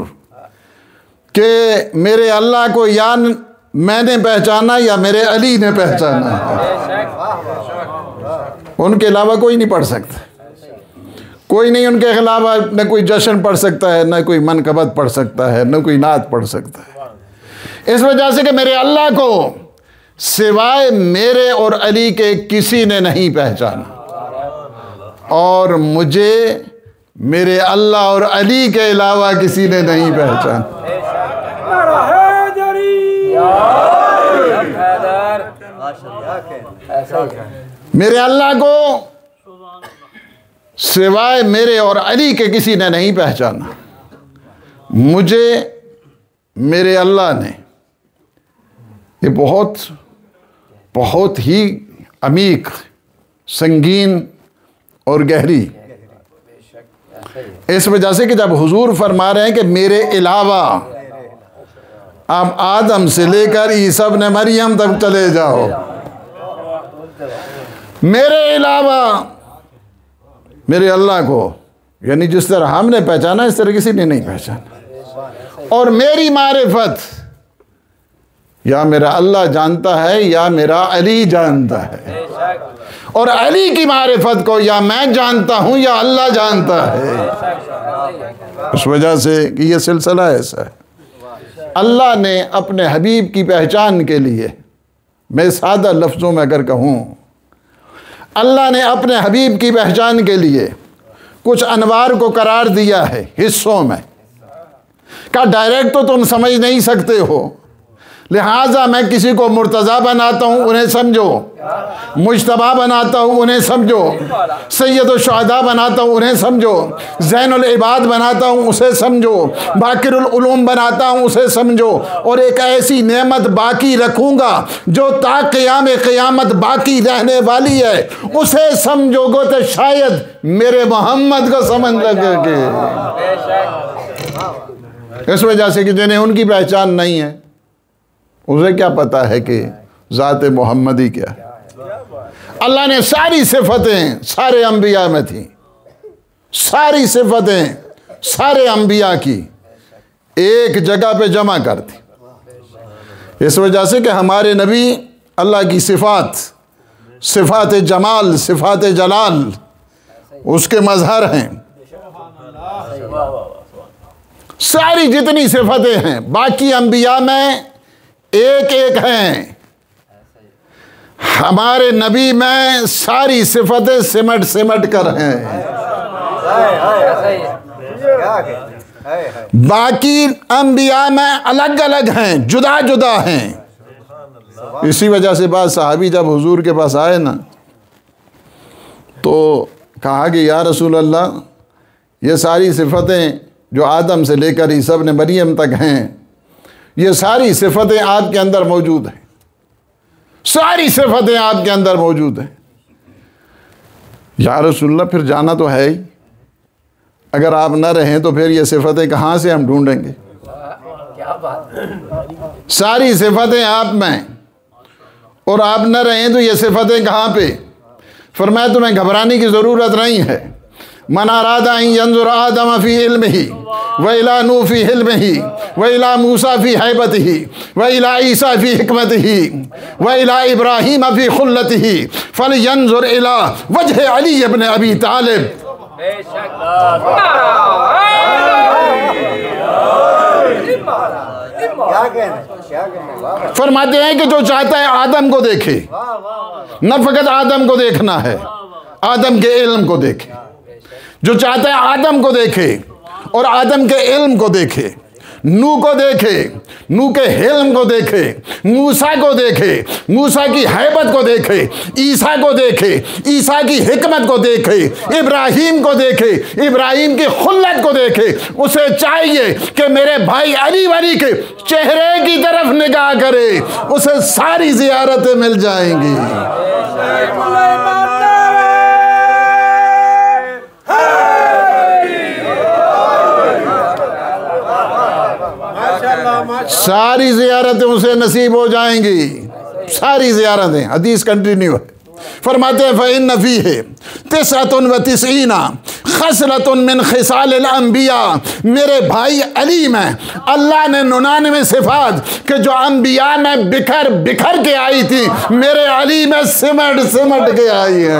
कि मेरे अल्लाह को या मैंने पहचाना या मेरे अली ने पहचाना है। उनके अलावा कोई नहीं पढ़ सकता, कोई नहीं उनके अलावा न कोई जश्न पढ़ सकता है, न कोई मनकबत पढ़ सकता है, न कोई नात पढ़ सकता है। इस वजह से कि मेरे अल्लाह को सिवाय मेरे और अली के किसी ने नहीं पहचाना, और मुझे मेरे अल्लाह और अली के अलावा किसी ने नहीं पहचाना। मेरे अल्लाह को सिवाय मेरे और अली के किसी ने नहीं पहचाना, मुझे मेरे अल्लाह ने। ये बहुत बहुत ही अमीक, संगीन और गहरी, इस वजह से कि जब हुजूर फरमा रहे हैं कि मेरे अलावा आप आदम से लेकर ईसा इब्न मरियम तक चले जाओ, मेरे अलावा मेरे अल्लाह को, यानी जिस तरह हमने पहचाना इस तरह किसी ने नहीं पहचाना। और मेरी मारिफत या मेरा अल्लाह जानता है या मेरा अली जानता है, और अली की मारिफत को या मैं जानता हूं या अल्लाह जानता है। उस वजह से कि यह सिलसिला ऐसा है, अल्लाह ने अपने हबीब की पहचान के लिए, मैं सादा लफ्ज़ों में अगर कहूँ, अल्लाह ने अपने हबीब की पहचान के लिए कुछ अनवार को करार दिया है हिस्सों में, का डायरेक्ट तो तुम समझ नहीं सकते हो, लिहाजा मैं किसी को मुर्तज़ा बनाता हूँ उन्हें समझो, मुज्तबा बनाता हूँ उन्हें समझो, सैयद शुहदा बनाता हूँ उन्हें समझो, ज़ैनुल इबाद बनाता हूँ उसे समझो, बाकिरुल उलूम बनाता हूँ उसे समझो, और एक ऐसी नेमत बाकी रखूँगा जो ता क़यामत बाकी रहने वाली है, उसे समझोगे तो शायद मेरे मोहम्मद को समझ लगेगी। इस वजह से कि जिन्हें उनकी पहचान नहीं है उसे क्या पता है कि ज़ात मोहम्मदी क्या है। अल्लाह ने सारी सिफतें सारे अंबिया में थी, सारी सिफतें सारे अंबिया की एक जगह पे जमा कर दी। इस वजह से कि हमारे नबी अल्लाह की सिफात, सिफात जमाल, सिफात जलाल उसके मजहर हैं। सारी जितनी सिफतें हैं बाकी अंबिया में एक एक हैं, हमारे नबी में सारी सिफतें सिमट सिमट कर हैं। बाकी अंबिया में अलग अलग हैं, जुदा जुदा हैं। इसी वजह से बाद सहाबी जब हुजूर के पास आए ना तो कहा कि या रसूल अल्लाह, ये सारी सिफतें जो आदम से लेकर ईसा इब्न मरियम तक हैं, ये सारी सिफतें आपके अंदर मौजूद हैं, सारी सिफतें आपके अंदर मौजूद हैं। या रसूल अल्लाह, फिर जाना तो है ही, अगर आप न रहें तो फिर ये सिफतें कहाँ से हम ढूंढेंगे? सारी सिफतें आप में और आप न रहें तो ये सिफतें कहाँ पे? फरमाया तुम्हें घबराने की ज़रूरत नहीं है। मना रादा यंजुर आदम फी इल्मिही व इला नूह फी हिल्मिही व इला मूसा फी हैबतिही व इला ईसा फी हिकमतिही व इला इब्राहीम फी खुल्लतिही फल यंजुर इला वजह अली इब्न अबी तालिब। फरमाते हैं कि जो चाहता है आदम को देखे, न फकत आदम को देखना है, आदम के इल्म को देखे। जो चाहता है आदम को देखे और आदम के इल्म को देखे, नूह को देखे, नूह के हिल्म को देखे, मूसा को देखे, मूसा की हैबत को देखे, ईसा को देखे, ईसा की हिकमत को देखे, इब्राहीम को देखे, इब्राहीम की खुल्लत को देखे। उसे चाहिए कि मेरे भाई अली वली के चेहरे की तरफ निगाह करे, उसे सारी जियारतें मिल जाएंगी। सारी जियारतें उसे नसीब हो जाएंगी, सारी जियारतें। हदीस कंटिन्यू है। फरमाते हैं फ़इन्न फ़ीहि तिसअतुन व तिसईना खसलतुन मिन खिसालिल अंबिया। मेरे भाई अली में अल्लाह ने 99 सिफात के जो अंबिया में बिखर बिखर के आई थी, मेरे अली में सिमट सिमट के आई है।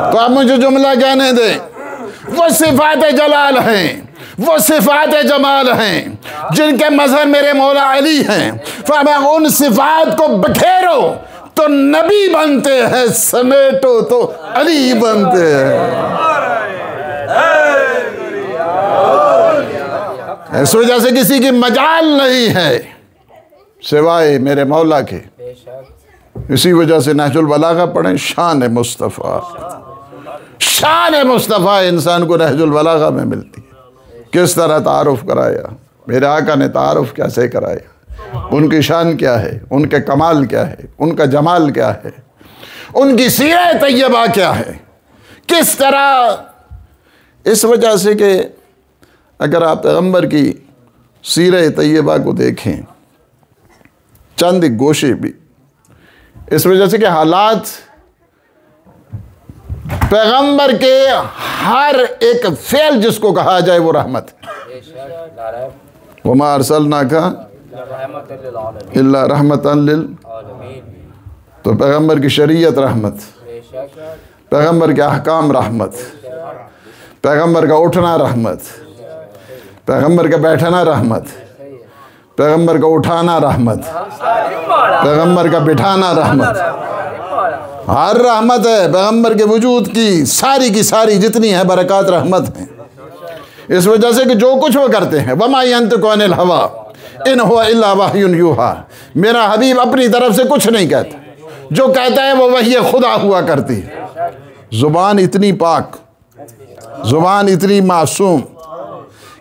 तो आप मुझे जुमला कहने दें, वो सिफात जलाल हैं, वो सिफात जमाल हैं जिनके मजहर मेरे मौला अली हैं। फरमा उन सिफात को बखेरो तो नबी बनते हैं, समेटो तो अली बनते हैं। इस वजह से किसी की मजाल नहीं है सिवाय मेरे मौला के। इसी वजह से नहजुल बलागा पढ़ें, शान मुस्तफ़ा, शान मुस्तफ़ा इंसान को नहजुल बलागा में मिलती है। किस तरह तारुफ कराया, मेरे आका ने तारुफ कैसे कराया, उनकी शान क्या है, उनके कमाल क्या है, उनका जमाल क्या है, उनकी सीरत तैयबा क्या है, किस तरह। इस वजह से कि अगर आप पैगम्बर की सीरत तैयबा को देखें, चंद गोशे भी, इस वजह से कि हालात पैगंबर के हर एक फेल जिसको कहा जाए वो रहमत है। वमा अरसलनाका इल्ला रहमतन लिल, तो पैगंबर की शरीयत रहमत, पैगंबर के अहकाम रहमत, पैगंबर का उठना रहमत, पैगंबर का बैठना रहमत, पैगंबर का उठाना रहमत, पैगंबर का बिठाना रहमत, हर रहमत है। पैगंबर के वजूद की सारी जितनी है बरकत रहमत है। इस वजह से कि जो कुछ वो करते हैं, वमा यंतिकु अनिल हवा इन हुवा इल्ला वह्युन यूहा, मेरा हबीब अपनी तरफ से कुछ नहीं कहता, जो कहता है वो वही खुदा हुआ करती है। जुबान इतनी पाक, जुबान इतनी मासूम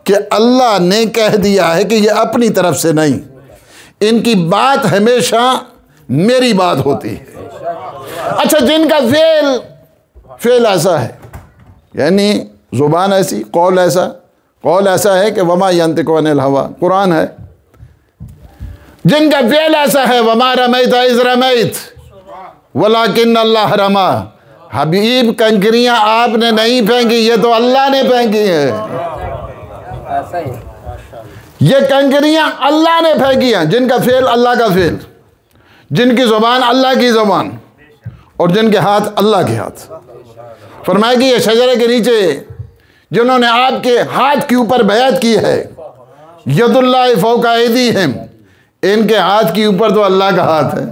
कि अल्लाह ने कह दिया है कि ये अपनी तरफ से नहीं, इनकी बात हमेशा मेरी बात होती है। अच्छा, जिनका फेल ऐसा है, यानी जुबान ऐसी, कौल ऐसा है कि वमा यंतिकु अनिल हवा, कुरान है। जिनका फेल ऐसा है, वमा रमैत इज़ रमैत वलाकिन अल्लाह रमा, हबीब कंकरियां आपने नहीं फेंकी, ये तो अल्लाह ने फेंकी है। ये कंकरियां अल्लाह ने फेंकी हैं, जिनका फेल अल्लाह का फेल, जिनकी ज़ुबान अल्लाह की ज़ुबान और जिनके हाथ अल्लाह के हाथ। फरमाया कि ये शजरे के नीचे जिन्होंने आपके हाथ के ऊपर बैत की है, यदुल्लाह फौका ऐदीहिम, इनके हाथ के ऊपर तो अल्लाह का हाथ है,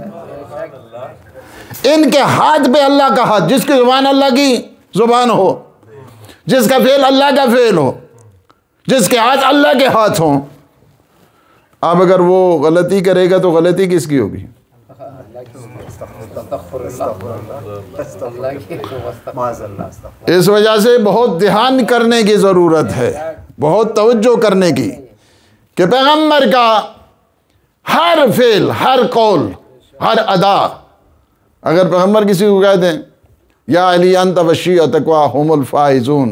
इनके हाथ पे अल्लाह का हाथ। जिसकी ज़ुबान अल्लाह की ज़ुबान हो, जिसका फेल अल्लाह का फेल हो, जिसके हाथ अल्लाह के हाथ हों, अब अगर वो गलती करेगा तो गलती किसकी होगी? इस वजह से बहुत ध्यान करने की ज़रूरत है, बहुत तवज्जो करने की कि पैगम्बर का हर फेल, हर कौल, हर अदा, अगर पैगम्बर किसी को कह दें या अली अंत वशी तकवा हुमुल फाइजून,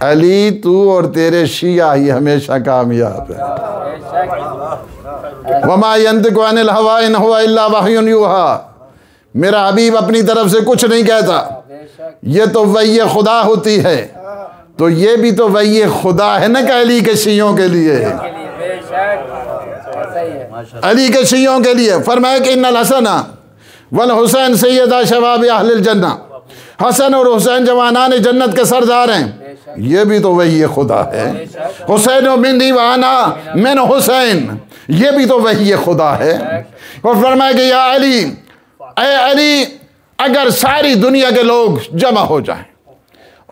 अली तू और तेरे शिया ही हमेशा कामयाब है। वमा यंतिकु अनिल हवा इन हुवा इल्ला वह्युन यूहा, मेरा हबीब अपनी तरफ से कुछ नहीं कहता, ये तो वही खुदा होती है। तो ये भी तो वही खुदा है ना कि अली के शियों के लिए, अली के शियों के लिए। फरमाया कि इन्नल हसना वल हुसैन सैयदा शबाब अहलिल जन्नह, हसन और हुसैन जवानान जन्नत के सरदार हैं। ये भी तो वही खुदा है। हुसैन मिन्नी व अना मिन हुसैन, ये भी तो वही खुदा है। और फरमाया कि या अली, ऐ अली, अगर सारी दुनिया के लोग जमा हो जाएं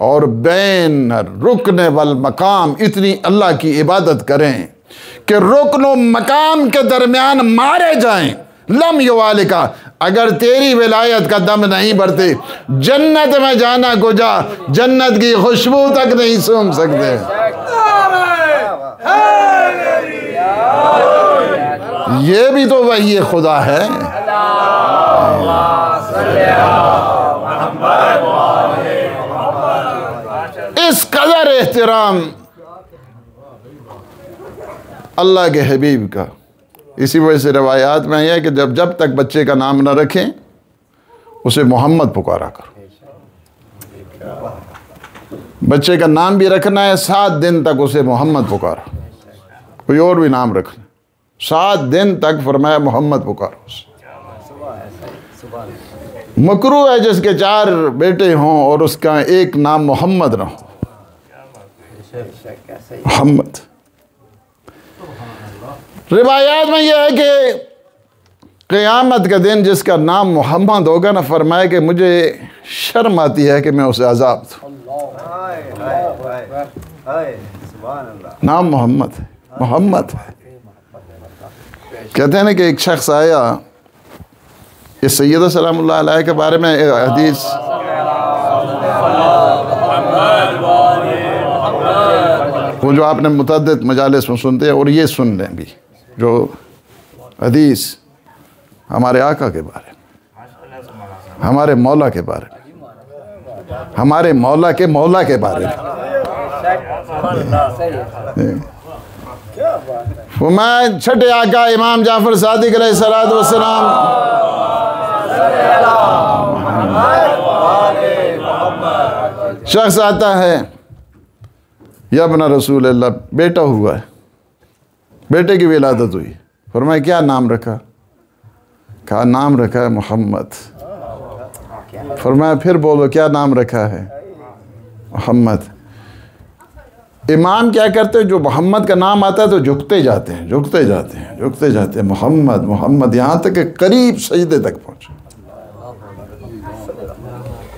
और बैन रुकने वाल मकाम इतनी अल्लाह की इबादत करें कि रुकनो मकाम के दरमियान मारे जाएं, लम युवालिका, अगर तेरी विलायत का दम नहीं भरते, जन्नत में जाना गुजा, जन्नत की खुशबू तक नहीं सूंघ सकते। ये भी तो वही खुदा है। इस कदर एहतराम अल्लाह के हबीब का। इसी वजह से रवायात में है कि जब तक बच्चे का नाम न रखें उसे मोहम्मद पुकारा करो। बच्चे का नाम भी रखना है, 7 दिन तक उसे मोहम्मद पुकारो, कोई और भी नाम रखना, 7 दिन तक फरमाया मोहम्मद पुकारो। मकरू है जिसके 4 बेटे हों और उसका एक नाम मोहम्मद ना हो। मोहम्मद रिवायात में यह है कि क़यामत के दिन जिसका नाम मोहम्मद होगा ना, फरमाए कि मुझे शर्म आती है कि मैं उसे अजाब दूं। नाम मोहम्मद है, मोहम्मद है। कहते हैं ना कि एक शख्स आया, ये सैयद सलामुल्लाह अलैह के बारे में हदीस वो जो आपने मुतअद्दिद मजालिस में सुनते हैं, और ये सुन लें भी जो हदीस हमारे आका के बारे में, हमारे मौला के बारे में, हमारे मौला के बारे में। मैं छठे आका इमाम जाफर सादिक अलैहिस्सलातु वस्सलाम, शख्स आता है, या अपना रसूल अल्लाह, बेटा हुआ है, बेटे की विलादत हुई। फरमाया क्या नाम रखा? कहा नाम रखा है मोहम्मद। फरमाया फिर बोलो क्या नाम रखा है? मोहम्मद। इमाम क्या करते हैं, जो मोहम्मद का नाम आता है तो झुकते जाते हैं, झुकते जाते हैं, झुकते जाते हैं, मोहम्मद मोहम्मद, यहाँ तक कि करीब सजदे तक पहुँचे।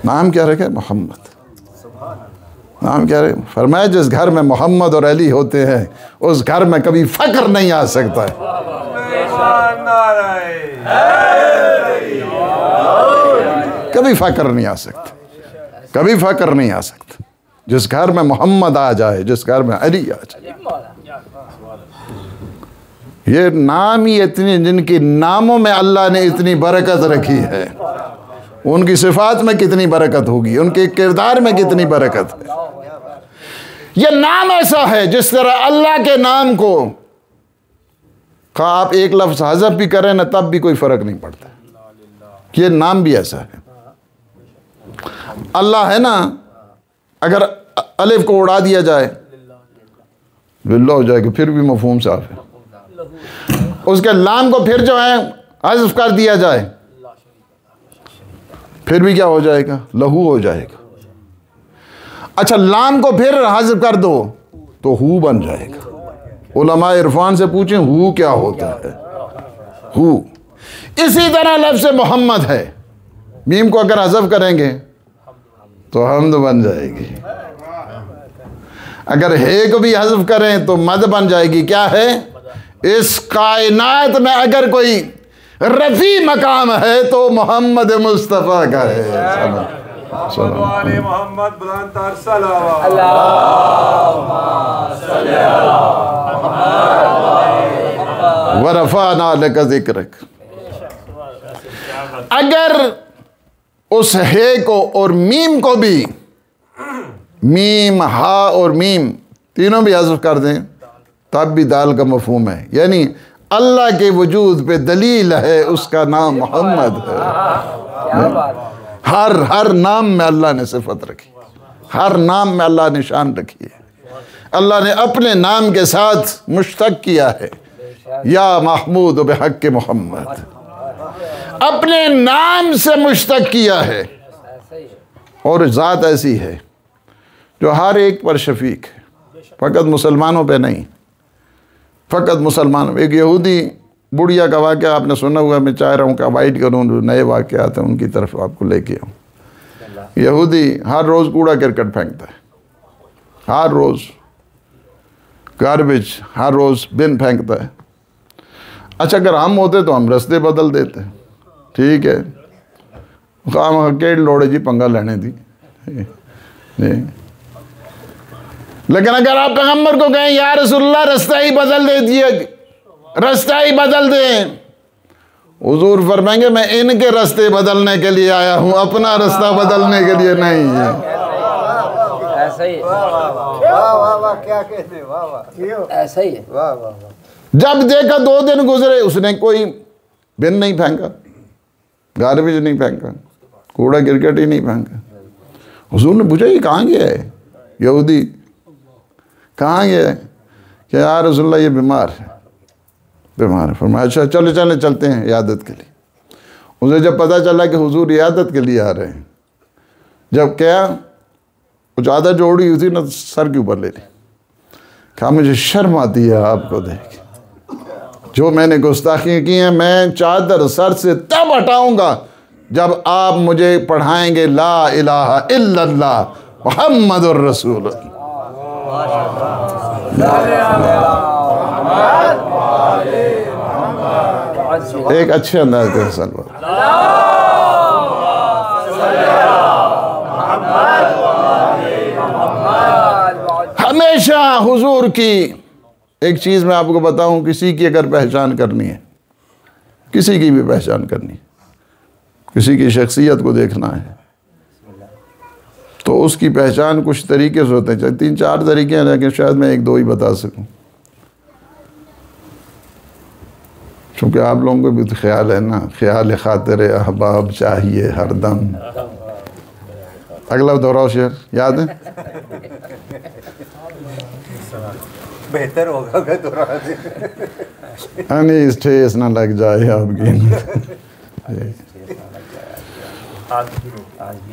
नाम क्या रखा? मोहम्मद। नाम क्या है? फरमाया जिस घर में मोहम्मद और अली होते हैं उस घर में कभी फक्र नहीं आ सकता है। कभी फक्र नहीं आ सकता, कभी फक्र नहीं आ सकता। जिस घर में मोहम्मद आ जाए, जिस घर में अली आ जाए, ये नाम ही इतनी, जिनके नामों में अल्लाह ने इतनी बरकत रखी है, उनकी सिफात में कितनी बरकत होगी, उनके किरदार में कितनी बरकत है। ये नाम ऐसा है जिस तरह अल्लाह के नाम को आप एक लफ्ज़ हज़फ भी करें ना तब भी कोई फ़र्क नहीं पड़ता। ये नाम भी ऐसा है। अल्लाह है ना, अगर अलिफ को उड़ा दिया जाए, बिल्ला हो जाएगा, फिर भी मफहूम साफ है। उसके लाम को फिर जो है हज़्फ़ कर दिया जाए, फिर भी क्या हो जाएगा? लहू हो जाएगा। अच्छा, लाम को फिर हज़्फ़ कर दो तो हू बन जाएगा। उलमा इरफान से पूछें हू क्या होता है? हू। इसी तरह लफ्ज़ मोहम्मद है, मीम को अगर हज़्फ़ करेंगे तो हमद बन जाएगी, अगर हे को भी हज़्फ़ करें तो मद बन जाएगी। क्या है? इस कायनात में अगर कोई रफ़ी मकाम है तो मोहम्मद मुस्तफ़ा का है। मोहम्मद बुलंदतर सलावत। वरफ़अना लका ज़िक्रक। अगर उस हे को और मीम को भी, मीम हा और मीम तीनों भी हज़्फ़ कर दें तब भी दाल का मफ़हूम है, यानी अल्लाह के वजूद पे दलील है, उसका नाम मोहम्मद है। हर नाम में अल्लाह ने सिफत रखी, हर नाम में अल्लाह ने शान रखी है। अल्लाह ने अपने नाम के साथ मुश्तक किया है, या महमूद बिहक़्क़ि मोहम्मद, अपने नाम से मुश्तक किया है। और ज़ात ऐसी है जो हर एक पर शफीक है, फ़कत मुसलमानों पे नहीं, फ़कत मुसलमानों। एक यहूदी बुढ़िया का वाक़या आपने सुना हुआ, मैं चाह रहा हूँ कि अवॉइड करूँ, नए वाक़यात हैं उनकी तरफ आपको लेके आऊँ। यहूदी हर रोज़ कूड़ा करकट फेंकता है, हर रोज़ गार्बेज, हर रोज़ बिन फेंकता है। अच्छा, अगर हम होते तो हम रास्ते बदल देते, ठीक है, खाम केड़ लोड़े जी पंगा लेने दी नहीं। लेकिन अगर आप पैगम्बर को कहें या रसूलुल्लाह रास्ता ही बदल दे दिए, रास्ता ही बदल दें, हुजूर फरमाएंगे मैं इनके रास्ते बदलने के लिए आया हूं, अपना रास्ता बदलने के लिए नहीं है। ऐसा ही है। क्या कहते हैं, वाह वाह, ऐसा ही है। वाह वाह वाह। जब देखा 2 दिन गुजरे, उसने कोई बिन नहीं फेंका, गार्बेज नहीं फेंका, कूड़ा गिरकट ही नहीं फेंका। हुजूर ने पूछा ये कहाँ गया है? यहूदी कहाँ गया है? कि यार रसूलुल्लाह ये बीमार है, बीमार है। फरमाया अच्छा चलो चलते हैं इयादत के लिए। उसे जब पता चला कि हुजूर इयादत के लिए आ रहे हैं, जब क्या वो ज़्यादा जोड़ी हुई थी ना, सर के ऊपर ले ली। कहा मुझे शर्म आती है आपको देख, जो मैंने गुस्ताखियाँ की हैं मैं चादर सर से तब हटाऊंगा जब आप मुझे पढ़ाएंगे ला इलाहा इल्लल्लाह मुहम्मदुर रसूलुल्लाह। एक अच्छे अंदाज के सलवा हमेशा हुजूर की एक चीज़ मैं आपको बताऊं, किसी की अगर पहचान करनी है, किसी की भी पहचान करनी है, किसी की शख्सियत को देखना है, तो उसकी पहचान कुछ तरीके से होते हैं। 3-4 तरीके हैं, लेकिन शायद मैं 1-2 ही बता सकूं, क्योंकि आप लोगों को भी तो ख्याल है ना, ख्याल खातिर अहबाब चाहिए हरदम। अगला दोहराओ शेर, याद है? बेहतर होगा अगर दोहरा दे। अनीस ठेस ना लग जाए आपकी।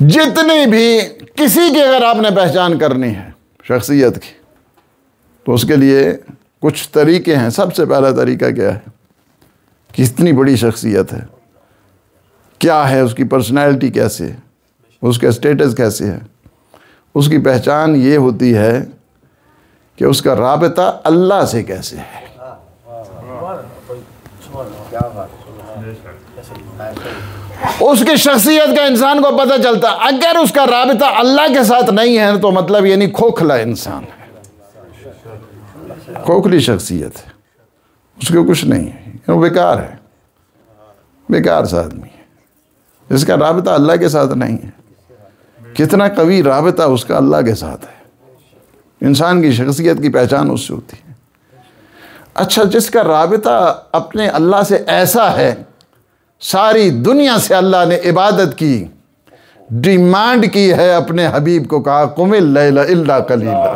जितनी भी किसी की अगर आपने पहचान करनी है शख्सियत की, तो उसके लिए कुछ तरीके हैं। सबसे पहला तरीका क्या है? कितनी बड़ी शख्सियत है, क्या है उसकी पर्सनैलिटी, कैसे है, उसका स्टेटस कैसे है। उसकी पहचान ये होती है कि उसका राबता अल्लाह से कैसे है। उसकी शख्सियत का इंसान को पता चलता। अगर उसका राबता अल्लाह के साथ नहीं है तो मतलब यानी खोखला इंसान है, खोखली शख्सियत है, उसको कुछ नहीं है, वो बेकार है, बेकार सा आदमी है, इसका राबता अल्लाह के साथ नहीं है। कितना कवी राबता उसका अल्लाह के साथ है। इंसान की शख्सियत की पहचान उससे होती है। अच्छा, जिसका राबता अपने अल्लाह से ऐसा है, सारी दुनिया से अल्लाह ने इबादत की, डिमांड की है, अपने हबीब को कहा कुमिल लैला इल्ला कलीला,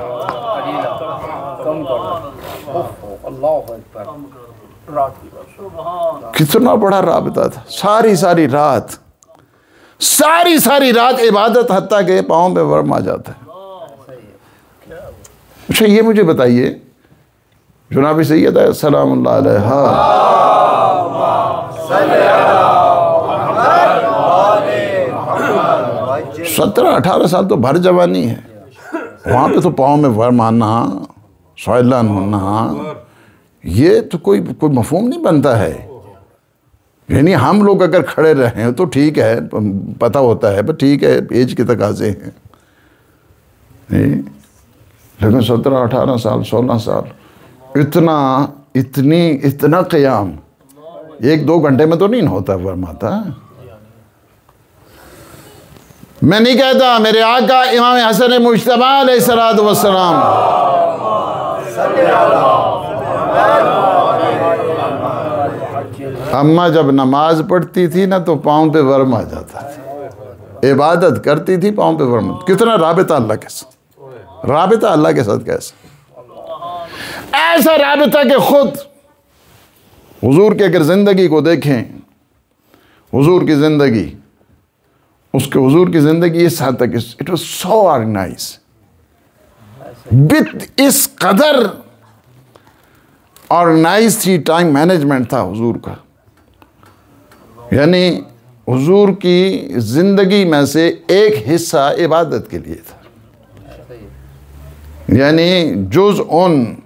कितना बड़ा राबता था। सारी सारी रात इबादत, हत्ता के पाँव पे वर्म आ जाता है। अच्छा ये मुझे बताइए, जुनाबी सैयद है सलामुल्लाह अलैहा, 17-18 साल तो भर जवानी है, वहाँ पे तो पाँव में वर्म आना, सैलान होना, ये तो कोई मफहूम नहीं बनता है। यानी हम लोग अगर खड़े रहें तो ठीक है, पता होता है, पर ठीक है एज के तकाजे हैं, लेकिन 17-18 साल 16 साल इतना क़याम 1-2 घंटे में तो नहीं होता, फरमाता। मैं नहीं कहता, मेरे आका इमाम हसन मुज्तबा अलैहिस्सलातु वस्सलाम अम्मा जब नमाज पढ़ती थी ना तो पाँव पे वर्म आ जाता था, इबादत करती थी पाँव पे वर्म। कितना राबिता अल्लाह के साथ, राबिता अल्लाह के साथ कैसा, ऐसा राबिता के खुद हुजूर की अगर ज़िंदगी को देखें, हुजूर की ज़िंदगी, उसके हुजूर की ज़िंदगी इस हद तक, it was so organise, with इस कदर ऑर्गेनाइज थी, टाइम मैनेजमेंट था हुजूर का। यानी हुजूर की ज़िंदगी में से एक हिस्सा इबादत के लिए था, यानी जुज़उन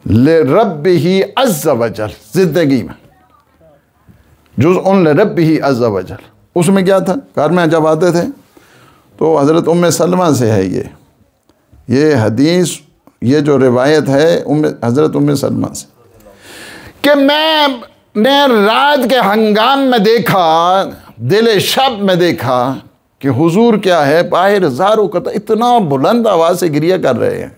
लिरब्बिही अज़्ज़ा वजल, ज़िंदगी में जुज़उन लिरब्बिही अज़्ज़ा वजल। उसमें क्या था, कार में जब आते थे तो हज़रत उम्मे सलमा से है ये हदीस, ये जो रिवायत है हज़रत उम्मे सलमा से, कि मैंने रात के हंगाम में देखा, दिल शब में देखा कि हुजूर क्या है, बाहर ज़ारों का इतना बुलंद आवाज़ से गिरिया कर रहे हैं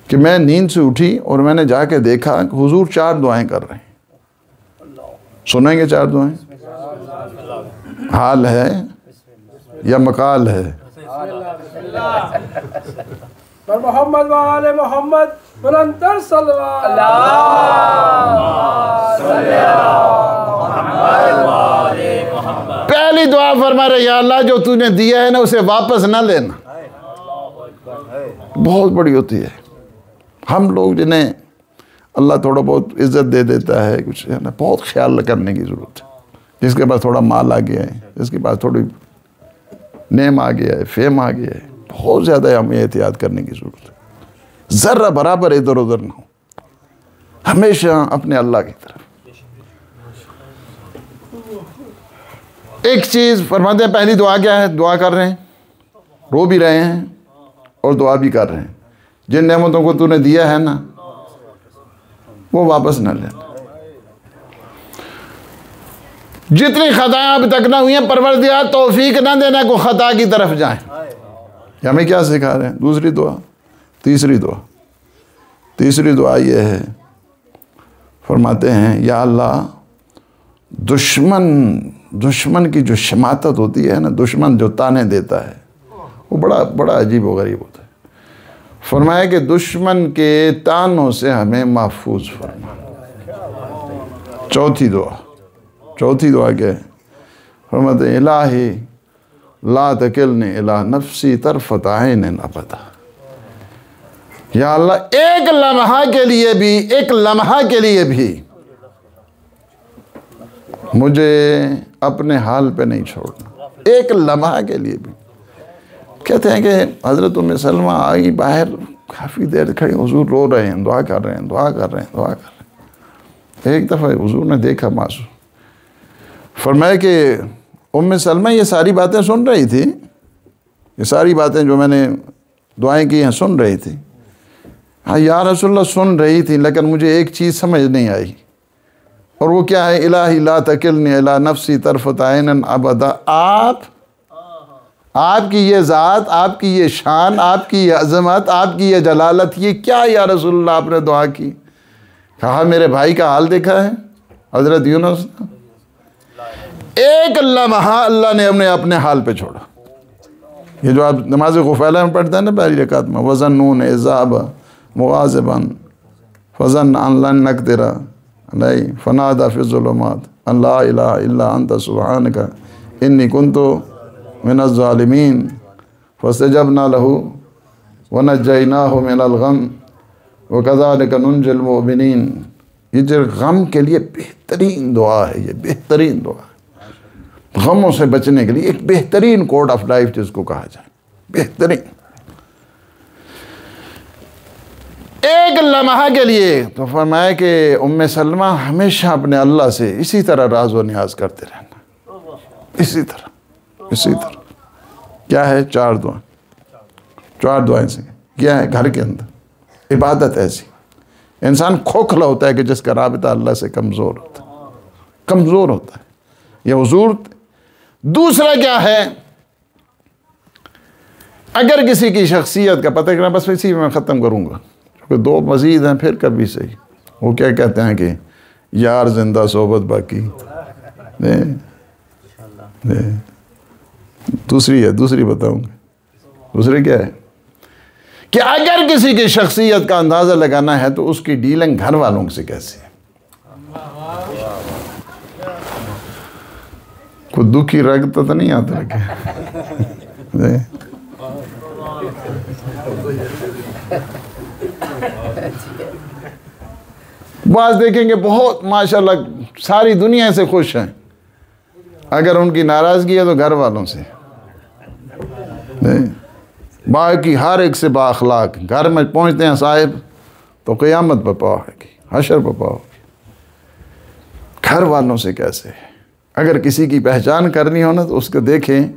कि मैं नींद से उठी और मैंने जाके देखा कि हुजूर 4 दुआएं कर रहे हैं। सुनेंगे 4 दुआएं? हाल है या मकाल है? मोहम्मद वाले मोहम्मद बुलंदर पहली दुआ फरमा रहे, या अल्लाह जो तूने दिया है ना उसे वापस ना लेना। बहुत बड़ी होती है। हम लोग जिन्हें अल्लाह थोड़ा बहुत इज्जत दे देता है, कुछ है ना, बहुत ख्याल करने की ज़रूरत है। जिसके पास थोड़ा माल आ गया है, जिसके पास थोड़ी नेम आ गया है, फेम आ गया है, बहुत ज़्यादा हमें एहतियात करने की ज़रूरत है। ज़र्रा बराबर इधर उधर ना हो, हमेशा अपने अल्लाह की तरफ। एक चीज़ फरमाते हैं, पहली दुआ क्या है? दुआ कर रहे हैं, रो भी रहे हैं और दुआ भी कर रहे हैं। जिन नेमतों को तूने दिया है ना वो वापस न लेना। जितनी खताएं अब तक ना हुई हैं, परवरदिगार तौफीक ना देना को खता की तरफ जाएं। हमें क्या सिखा रहे हैं? दूसरी दुआ, तीसरी दुआ। तीसरी दुआ ये है, फरमाते हैं, या अल्लाह दुश्मन की जो शमातत होती है ना, दुश्मन जो ताने देता है वो बड़ा अजीब व गरीब होता है। फरमाया कि दुश्मन के तानों से हमें महफूज फरमा। चौथी दुआ क्या है? फरमाते हैं, इलाही ला तकिलनी इला नफ्सी तरफत ऐन अबदा। या अल्लाह एक लम्हा के लिए भी मुझे अपने हाल पे नहीं छोड़ना, एक लम्हा के लिए भी। कहते हैं कि हज़रत उम्मे सलमा आई बाहर, काफ़ी देर खड़ी, हुजूर रो रहे हैं, दुआ कर रहे हैं। एक दफ़ा हुजूर ने देखा मासूम, फरमाया कि उम्मे सलमा ये सारी बातें सुन रही थी, ये सारी बातें जो मैंने दुआएं की हैं सुन रही थी। हाँ या रसूलल्लाह सुन रही थी, लेकिन मुझे एक चीज़ समझ नहीं आई, और वो क्या है? इलाही ला तकिलनी इला नफ्सी तरफत ऐन अबदा। आपकी ये ज़ात, आपकी ये शान, आपकी ये अज़मत, आपकी ये जलालत, ये क्या या रसूलल्लाह आपने दुआ की? कहा मेरे भाई का हाल देखा है हज़रत यूनुस? एक लम्हा अल्लाह ने अपने हाल पे छोड़ा। ये जो आप नमाज गुफैला में पढ़ते हैं ना पहली रकात में, वज़न्नून इज़ाब मुग़ाज़िबन फ़ज़न अन नक़दिरा अलैहि फ़नादा फ़िज़्ज़ुलुमात अन ला इलाहा इल्ला अंत सुब्हानका इन्नी कुन्तु मिनज़ ज़ालिमीन फ़स्तजबना लहू व नज्जयनाहु मिनल गम व कज़ालिका नुंजिल मुमिनीन। ये जो गम के लिए बेहतरीन दुआ है, ये बेहतरीन दुआ है, गमों से बचने के लिए एक बेहतरीन कोड ऑफ लाइफ जिसको कहा जाए, बेहतरीन। एक लम्हा के लिए तो फरमाया कि उम्मे सलमा हमेशा अपने अल्लाह से इसी तरह राज व नियाज करते रहना, इसी तरह, इसी तरह। क्या है? 4 दुआ, 4 दुआएं से क्या है? घर के अंदर इबादत ऐसी, इंसान खोखला होता है कि जिसका राबिता अल्लाह से कमज़ोर होता है, कमज़ोर होता है, यह हुजूर। दूसरा क्या है? अगर किसी की शख्सियत का पता करना, बस इसी में मैं ख़त्म करूँगा क्योंकि 2 मज़ीद हैं, फिर कभी सही। वो क्या कहते हैं कि यार जिंदा सोबत बाकी। दूसरी है, दूसरी बताऊँगा। दूसरी क्या है कि अगर किसी की शख्सियत का अंदाज़ा लगाना है तो उसकी डीलिंग घर वालों से कैसी है। कोई दुखी रग तो नहीं आता लगे। बात देखेंगे बहुत माशाल्लाह सारी दुनिया से खुश हैं, अगर उनकी नाराज़गी है तो घर वालों से। बाकी हर एक से बाअखलाक, घर में पहुंचते हैं साहिब तो क़यामत बपा होगी, हशर बपा होगी। घर वालों से कैसे? अगर किसी की पहचान करनी हो ना तो उसको देखें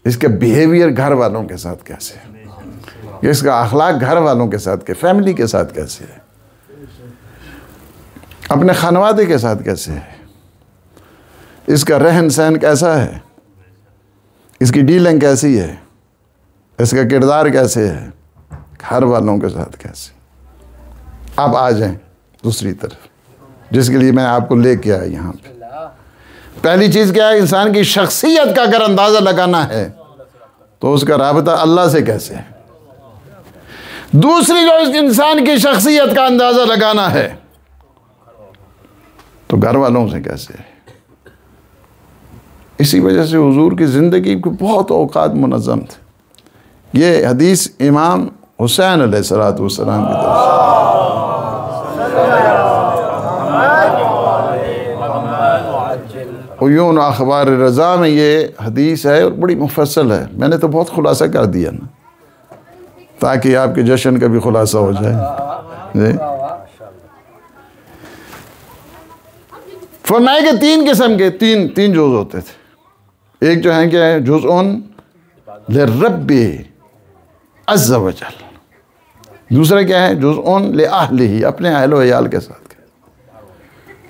इसका बिहेवियर घर वालों के साथ कैसे है, इसका अखलाक घर वालों के साथ के, फैमिली के साथ कैसे है, अपने खानवादे के साथ कैसे है, इसका रहन सहन कैसा है, इसकी डीलिंग कैसी है, इसका किरदार कैसे है, घर वालों के साथ कैसे। आप आ जाएं दूसरी तरफ, जिसके लिए मैं आपको लेके आया यहाँ पे। पहली चीज़ क्या है? इंसान की शख्सियत का अगर अंदाज़ा लगाना है तो उसका राबता अल्लाह से कैसे है। दूसरी जो इस इंसान की शख्सियत का अंदाज़ा लगाना है तो घर वालों से कैसे है। इसी वजह से हुजूर की ज़िंदगी को बहुत औकात मुनज़्ज़म थे। ये हदीस इमाम हुसैन अलैहिस्सलातु वस्सलाम की तरफ से उयून अखबार रज़ा में ये हदीस है और बड़ी मुफस्सल है। मैंने तो बहुत खुलासा कर दिया ना, ताकि आपके जश्न का भी खुलासा हो जाए। फरमाए के 3 किस्म के तीन जुज़ होते थे। एक जो है क्या है? जुज़उन लिर्रब्बी अज़्ज़ व जल। दूसरा क्या है? जुज़उन लिअहलिही, अपने अहल व अयाल के साथ।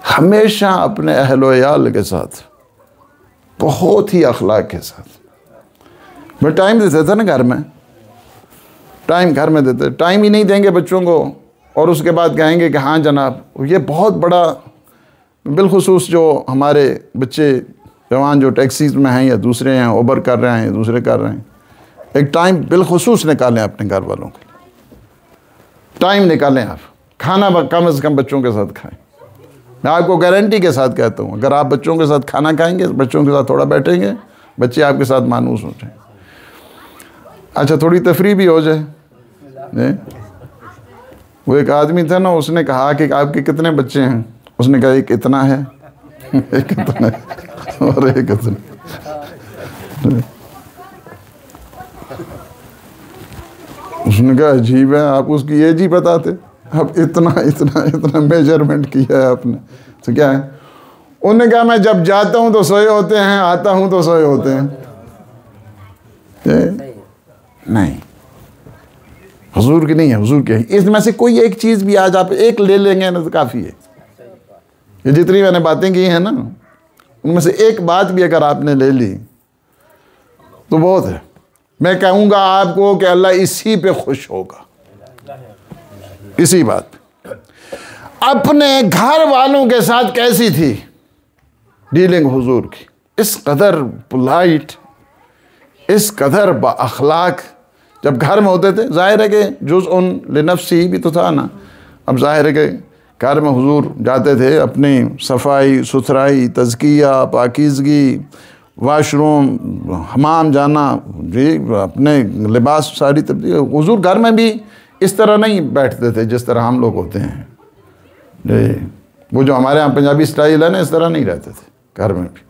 हमेशा अपने अहल व अयाल के साथ, बहुत ही अखलाक के साथ। मैं टाइम देता था ना घर में, टाइम घर में देते, टाइम ही नहीं देंगे बच्चों को और उसके बाद कहेंगे कि हाँ जनाब। ये बहुत बड़ा, बिलखुसूस जो हमारे बच्चे जवान जो टैक्सीज में हैं या दूसरे हैं, उबर कर रहे हैं, दूसरे कर रहे हैं, एक टाइम बिलखुसूस निकालें अपने घर वालों के। टाइम निकालें, आप खाना कम से कम बच्चों के साथ खाएं। मैं आपको गारंटी के साथ कहता हूँ, अगर आप बच्चों के साथ खाना खाएंगे, बच्चों के साथ थोड़ा बैठेंगे, बच्चे आपके साथ मानूस हो जाए। अच्छा, थोड़ी तफरी भी हो जाए। वो एक आदमी था ना, उसने कहा कि आपके कितने बच्चे हैं? उसने कहा एक इतना है, एक इतना है और एक इतना। उसने कहा अजीब है, आप उसकी एज ही बताते, अब इतना इतना इतना मेजरमेंट किया है आपने, तो क्या है? उन्होंने कहा मैं जब जाता हूं तो सोए होते हैं, आता हूं तो सोए होते हैं। नहीं, हुजूर की नहीं है, हुजूर की है। इसमें से कोई एक चीज़ भी आज आप एक ले लेंगे ना तो काफ़ी है। ये जितनी मैंने बातें की हैं ना, उनमें से एक बात भी अगर आपने ले ली तो बहुत है। मैं कहूँगा आपको कि अल्लाह इसी पे खुश होगा, इसी बात। अपने घर वालों के साथ कैसी थी डीलिंग हुजूर की? इस कदर पोलाइट, इस कदर बाअखलाक। जब घर में होते थे, जाहिर है कि जुज़उन लिनफ्सी भी तो था ना, अब ज़ाहिर है कि घर में हुजूर जाते थे, अपनी सफाई सुथराई, तज़किया, पाकीज़गी, वाशरूम, हमाम जाना, जी अपने लिबास सारी तब्दील। हुजूर घर में भी इस तरह नहीं बैठते थे जिस तरह हम लोग होते हैं जी। वो जो हमारे यहाँ पंजाबी स्टाइल है ना, इस तरह नहीं रहते थे घर में भी।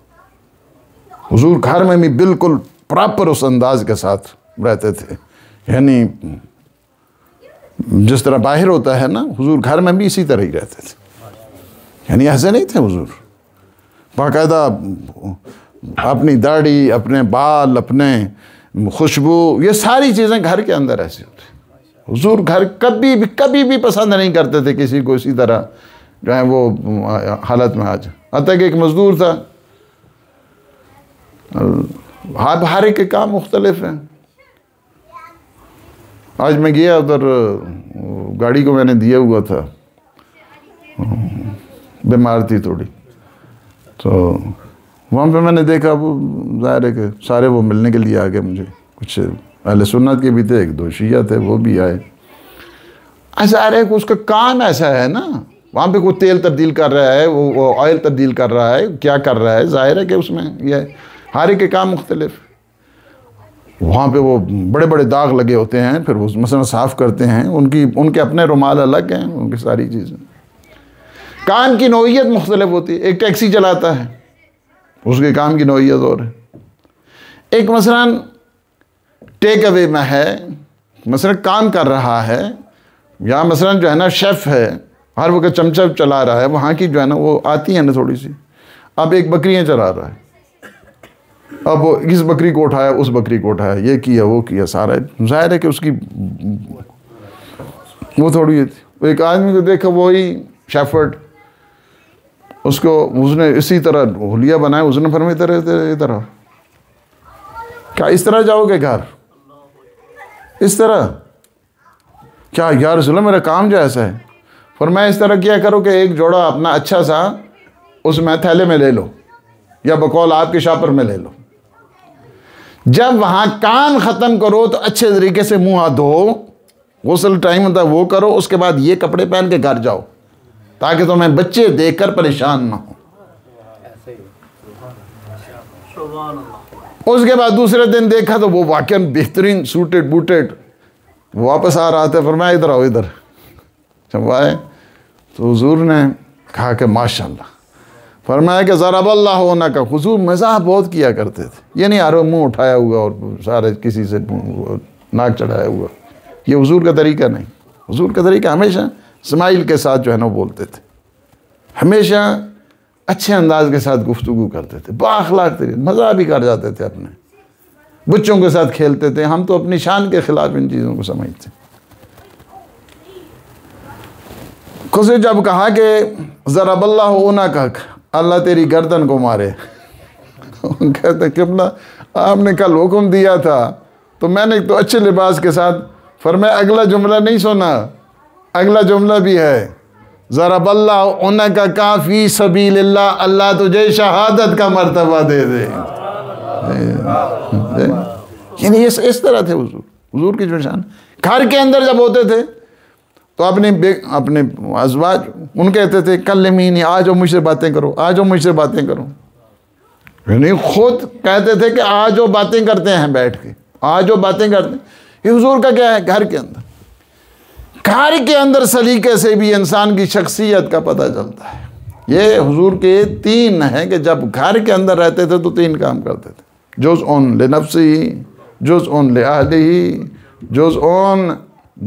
हुजूर घर में भी बिल्कुल प्रॉपर उस अंदाज के साथ रहते थे, यानी जिस तरह बाहर होता है ना, हुजूर घर में भी इसी तरह ही रहते थे। यानी ऐसे नहीं थे हुजूर, बाकायदा अपनी दाढ़ी, अपने बाल, अपने खुशबू, ये सारी चीज़ें घर के अंदर ऐसी होती। हुजूर घर कभी भी पसंद नहीं करते थे किसी को इसी तरह जो है वो हालत में आ जाए। आता कि एक मज़दूर था, हर एक के काम मुख्तलिफ हैं। आज मैं गया उधर, गाड़ी को मैंने दिया हुआ था, बीमार थी थोड़ी, तो वहाँ पे मैंने देखा वो ज़ाहिर है कि सारे वो मिलने के लिए आ गए मुझे। कुछ अहले सुन्नत के भी थे, एक दो शिया थे, वो भी आए। ऐसा आ रहा है कि उसका काम ऐसा है ना, वहाँ पे कोई तेल तब्दील कर रहा है, वो ऑयल तब्दील कर रहा है, क्या कर रहा है, ज़ाहिर है कि उसमें ये हर एक के काम मुख्तलिफ। वहाँ पे वो बड़े बड़े दाग लगे होते हैं, फिर वो मसला साफ़ करते हैं, उनके अपने रुमाल अलग हैं, उनकी सारी चीज़ें। काम की नौइयत मुख्तलिफ होती है। एक टैक्सी चलाता है, उसके काम की नौइयत और है। एक मसलन टेक अवे में है, मसलन काम कर रहा है, या मसलन जो है ना शेफ़ है, हर वक्त चमचा चला रहा है, वहाँ की जो है ना वो आती है ना थोड़ी सी। अब एक बकरियाँ चला रहा है, अब वो इस बकरी को उठाया, उस बकरी को उठाया, ये किया वो किया, सारा ज़ाहिर है कि उसकी वो थोड़ी थी। एक आदमी को देखा, वही शेफर्ड, उसको उसने इसी तरह हुलिया बनाया, उसने फरमाया इधर क्या इस तरह जाओगे घर, इस तरह क्या यार रसूलल्लाह मेरा काम जो ऐसा है। फरमाया इस तरह किया करो कि एक जोड़ा अपना अच्छा सा उसमें थैले में ले लो, या बकौल आपके शापर में ले लो। जब वहाँ काम ख़त्म करो तो अच्छे तरीके से मुँह हाथ धो, गुस्ल टाइम होता है वो करो, उसके बाद ये कपड़े पहन के घर जाओ, ताकि तुम्हें बच्चे देखकर परेशान ना हो। उसके बाद दूसरे दिन देखा तो वो वाकई बेहतरीन सूटेड बूटेड वापस आ रहा था। फरमाया इधर आओ, इधर। जब आए तो हुजूर ने कहा कि माशाल्लाह, फरमाया कि ज़रबल्लाह होना का। हुजूर मज़ाक बहुत किया करते थे, ये नहीं आ रहा मुँह उठाया हुआ और सारे किसी से नाक चढ़ाया हुआ, ये हुजूर का तरीका नहीं। हुजूर का तरीका हमेशा स्माइल के साथ जो है ना बोलते थे, हमेशा अच्छे अंदाज के साथ गुफ्तगू करते थे, बाअखलाक तरीके, मज़ा भी कर जाते थे, अपने बच्चों के साथ खेलते थे। हम तो अपनी शान के ख़िलाफ़ इन चीज़ों को समझते। खुद जब कहा कि ज़रबल्लाह होना का, अल्लाह तेरी गर्दन को मारे, कहते किबला आपने कल हुक्म दिया था तो मैंने तो अच्छे लिबास के साथ। फरमाया अगला जुमला नहीं सुना, अगला जुमला भी है, ज़रबल्लाह होना का काफ़ी सबीलिल्लाह, अल्लाह तुझे शहादत का मर्तबा दे दे। यानी इस तरह थे हुजूर की जो शान। घर के अंदर जब होते थे तो अपने अज़वाज उन कहते थे कल्लिमीनी, आ जाओ मुझसे बातें करो, आ जाओ मुझसे बातें करो। यानी खुद कहते थे कि आ जाओ बातें करते हैं बैठ के, आ जाओ बातें करते हैं। ये हुजूर का क्या है, घर के अंदर, घर के अंदर सलीके से भी इंसान की शख्सियत का पता चलता है। ये हुजूर के तीन हैं कि जब घर के अंदर रहते थे तो तीन काम करते थे, जुज़उन लिनफ्सिही, जुज़उन लिअहलिही, जुज़उन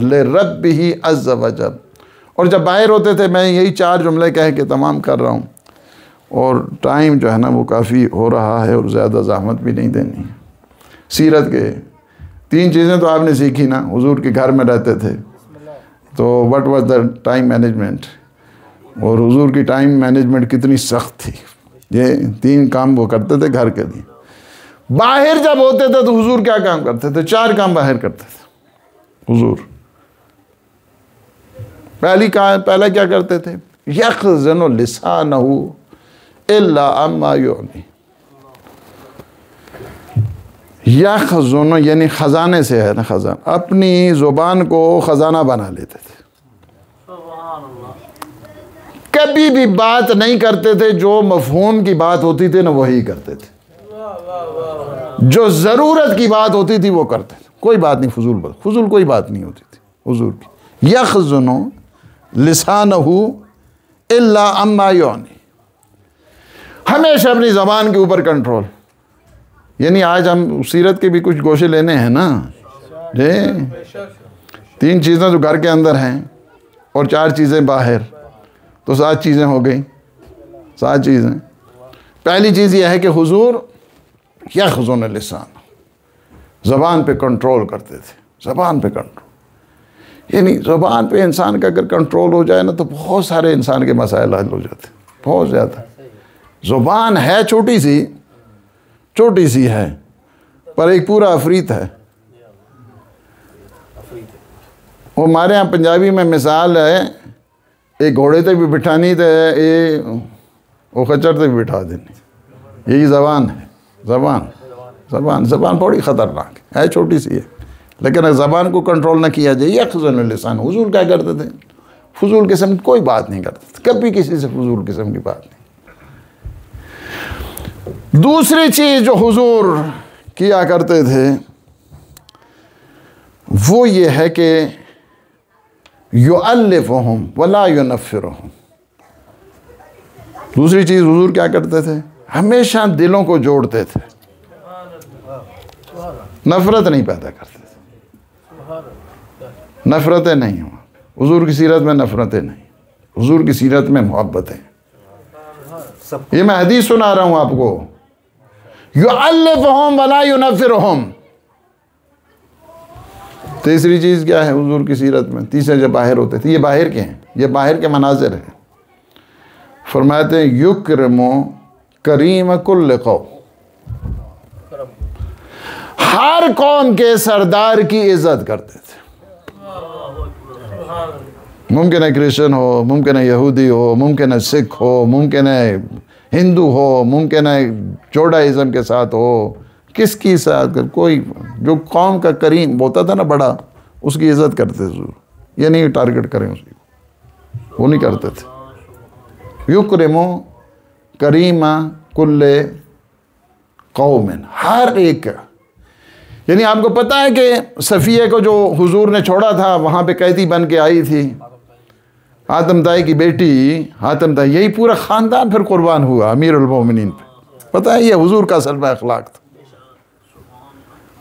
लिरब्बिही अज़्ज़ वजल। और जब बाहर होते थे, मैं यही चार जुमले कह के तमाम कर रहा हूँ, और टाइम जो है ना वो काफ़ी हो रहा है और ज़्यादा ज़हमत भी नहीं देनी है। सीरत के तीन चीज़ें तो आपने सीखी ना, हुजूर के घर में रहते थे तो what was the time management, और हुजूर की टाइम मैनेजमेंट कितनी सख्त थी। ये तीन काम वो करते थे घर के लिए। बाहर जब होते थे तो हुजूर क्या काम करते थे, चार काम बाहर करते थे हुजूर। पहला क्या करते थे, यख़ज़नु लिसानहु इल्ला अम्मा युनी। यख़ज़नु यानी ख़जाने से है ना, ख़जाना, अपनी ज़ुबान को ख़जाना बना लेते थे। कभी भी बात नहीं करते थे, जो मफहूम की बात होती थी ना वही करते थे, जो ज़रूरत की बात होती थी वो करते थे। कोई बात नहीं फजूल कोई बात नहीं होती थी हुजूर की। यखज़ुनु लिसानहु इल्ला अम्मा योनी, हमेशा अपनी ज़बान के ऊपर कंट्रोल। यानी आज हम सीरत के भी कुछ गोशे लेने हैं ना जी। 3 चीज़ें जो घर के अंदर हैं और 4 चीज़ें बाहर, तो 7 चीज़ें हो गई। 7 चीज़ें। पहली चीज़ यह है कि हुजूर यखज़ुनु लिसान, ज़बान पे कंट्रोल करते थे, ज़बान पे कंट्रोल। यानी ज़बान पे इंसान का अगर कंट्रोल हो जाए ना तो बहुत सारे इंसान के मसाइल हल हो जाते, बहुत ज़्यादा। ज़ुबान है छोटी सी है, पर एक पूरा अफरीत है। वो हमारे यहाँ पंजाबी में मिसाल है, एक घोड़े तक भी बिठानी तो ये वो खच्चर तक भी बिठा देनी। यही ज़बान है। ज़बान बड़ी ख़तरनाक है, छोटी सी है, लेकिन अगर ज़बान को कंट्रोल ना किया जाए। यखज़ुनु लिसान, हुजूर क्या करते थे? फजूल किस्म की कोई बात नहीं करते थे, कभी किसी से फजूल किस्म की बात नहीं। दूसरी चीज़ जो हुजूर किया करते थे वो ये है कि युअल्लिफुहुम वला युनफ्फिरुहुम। दूसरी चीज़ हुजूर क्या करते थे? हमेशा दिलों को जोड़ते थे, नफ़रत नहीं पैदा करते थे। नफ़रतें नहीं हुआ हुजूर की सीरत में, नफ़रतें नहीं, हुजूर की सीरत में मोहब्बतें। ये मैं हदीस सुना रहा हूँ आपको। युअल्लिफुहुम वला युनफ्फिरुहुम। तीसरी चीज़ क्या है हुजूर की सीरत में? तीसरे जब बाहर होते थे, ये बाहर के हैं, ये बाहर के मनाजिर हैं। फरमाते हैं युक्रिमु करीम कुल्ल कौम, हर कौम के सरदार की इज्जत करते थे। मुमकिन है क्रिश्चियन हो, मुमकिन है यहूदी हो, मुमकिन है सिख हो, मुमकिन है हिंदू हो, मुमकिन है जोडाइज़म के साथ हो, किसकी साथ कोई जो कौम का करीम होता था ना बड़ा, उसकी इज्जत करते थे। ये नहीं टारगेट करें उसकी, वो नहीं करते थे। युक्रिमु करीमा कुल्ले कौमिन, हर एक। यानी आपको पता है कि सफ़िया को जो हुजूर ने छोड़ा था, वहाँ पे कैदी बन के आई थी हातिम ताई की बेटी, हातिम ताई, यही पूरा ख़ानदान फिर कुर्बान हुआ अमीरुल मोमिनीन पे। पता है ये हुजूर का सल्ब अखलाक था।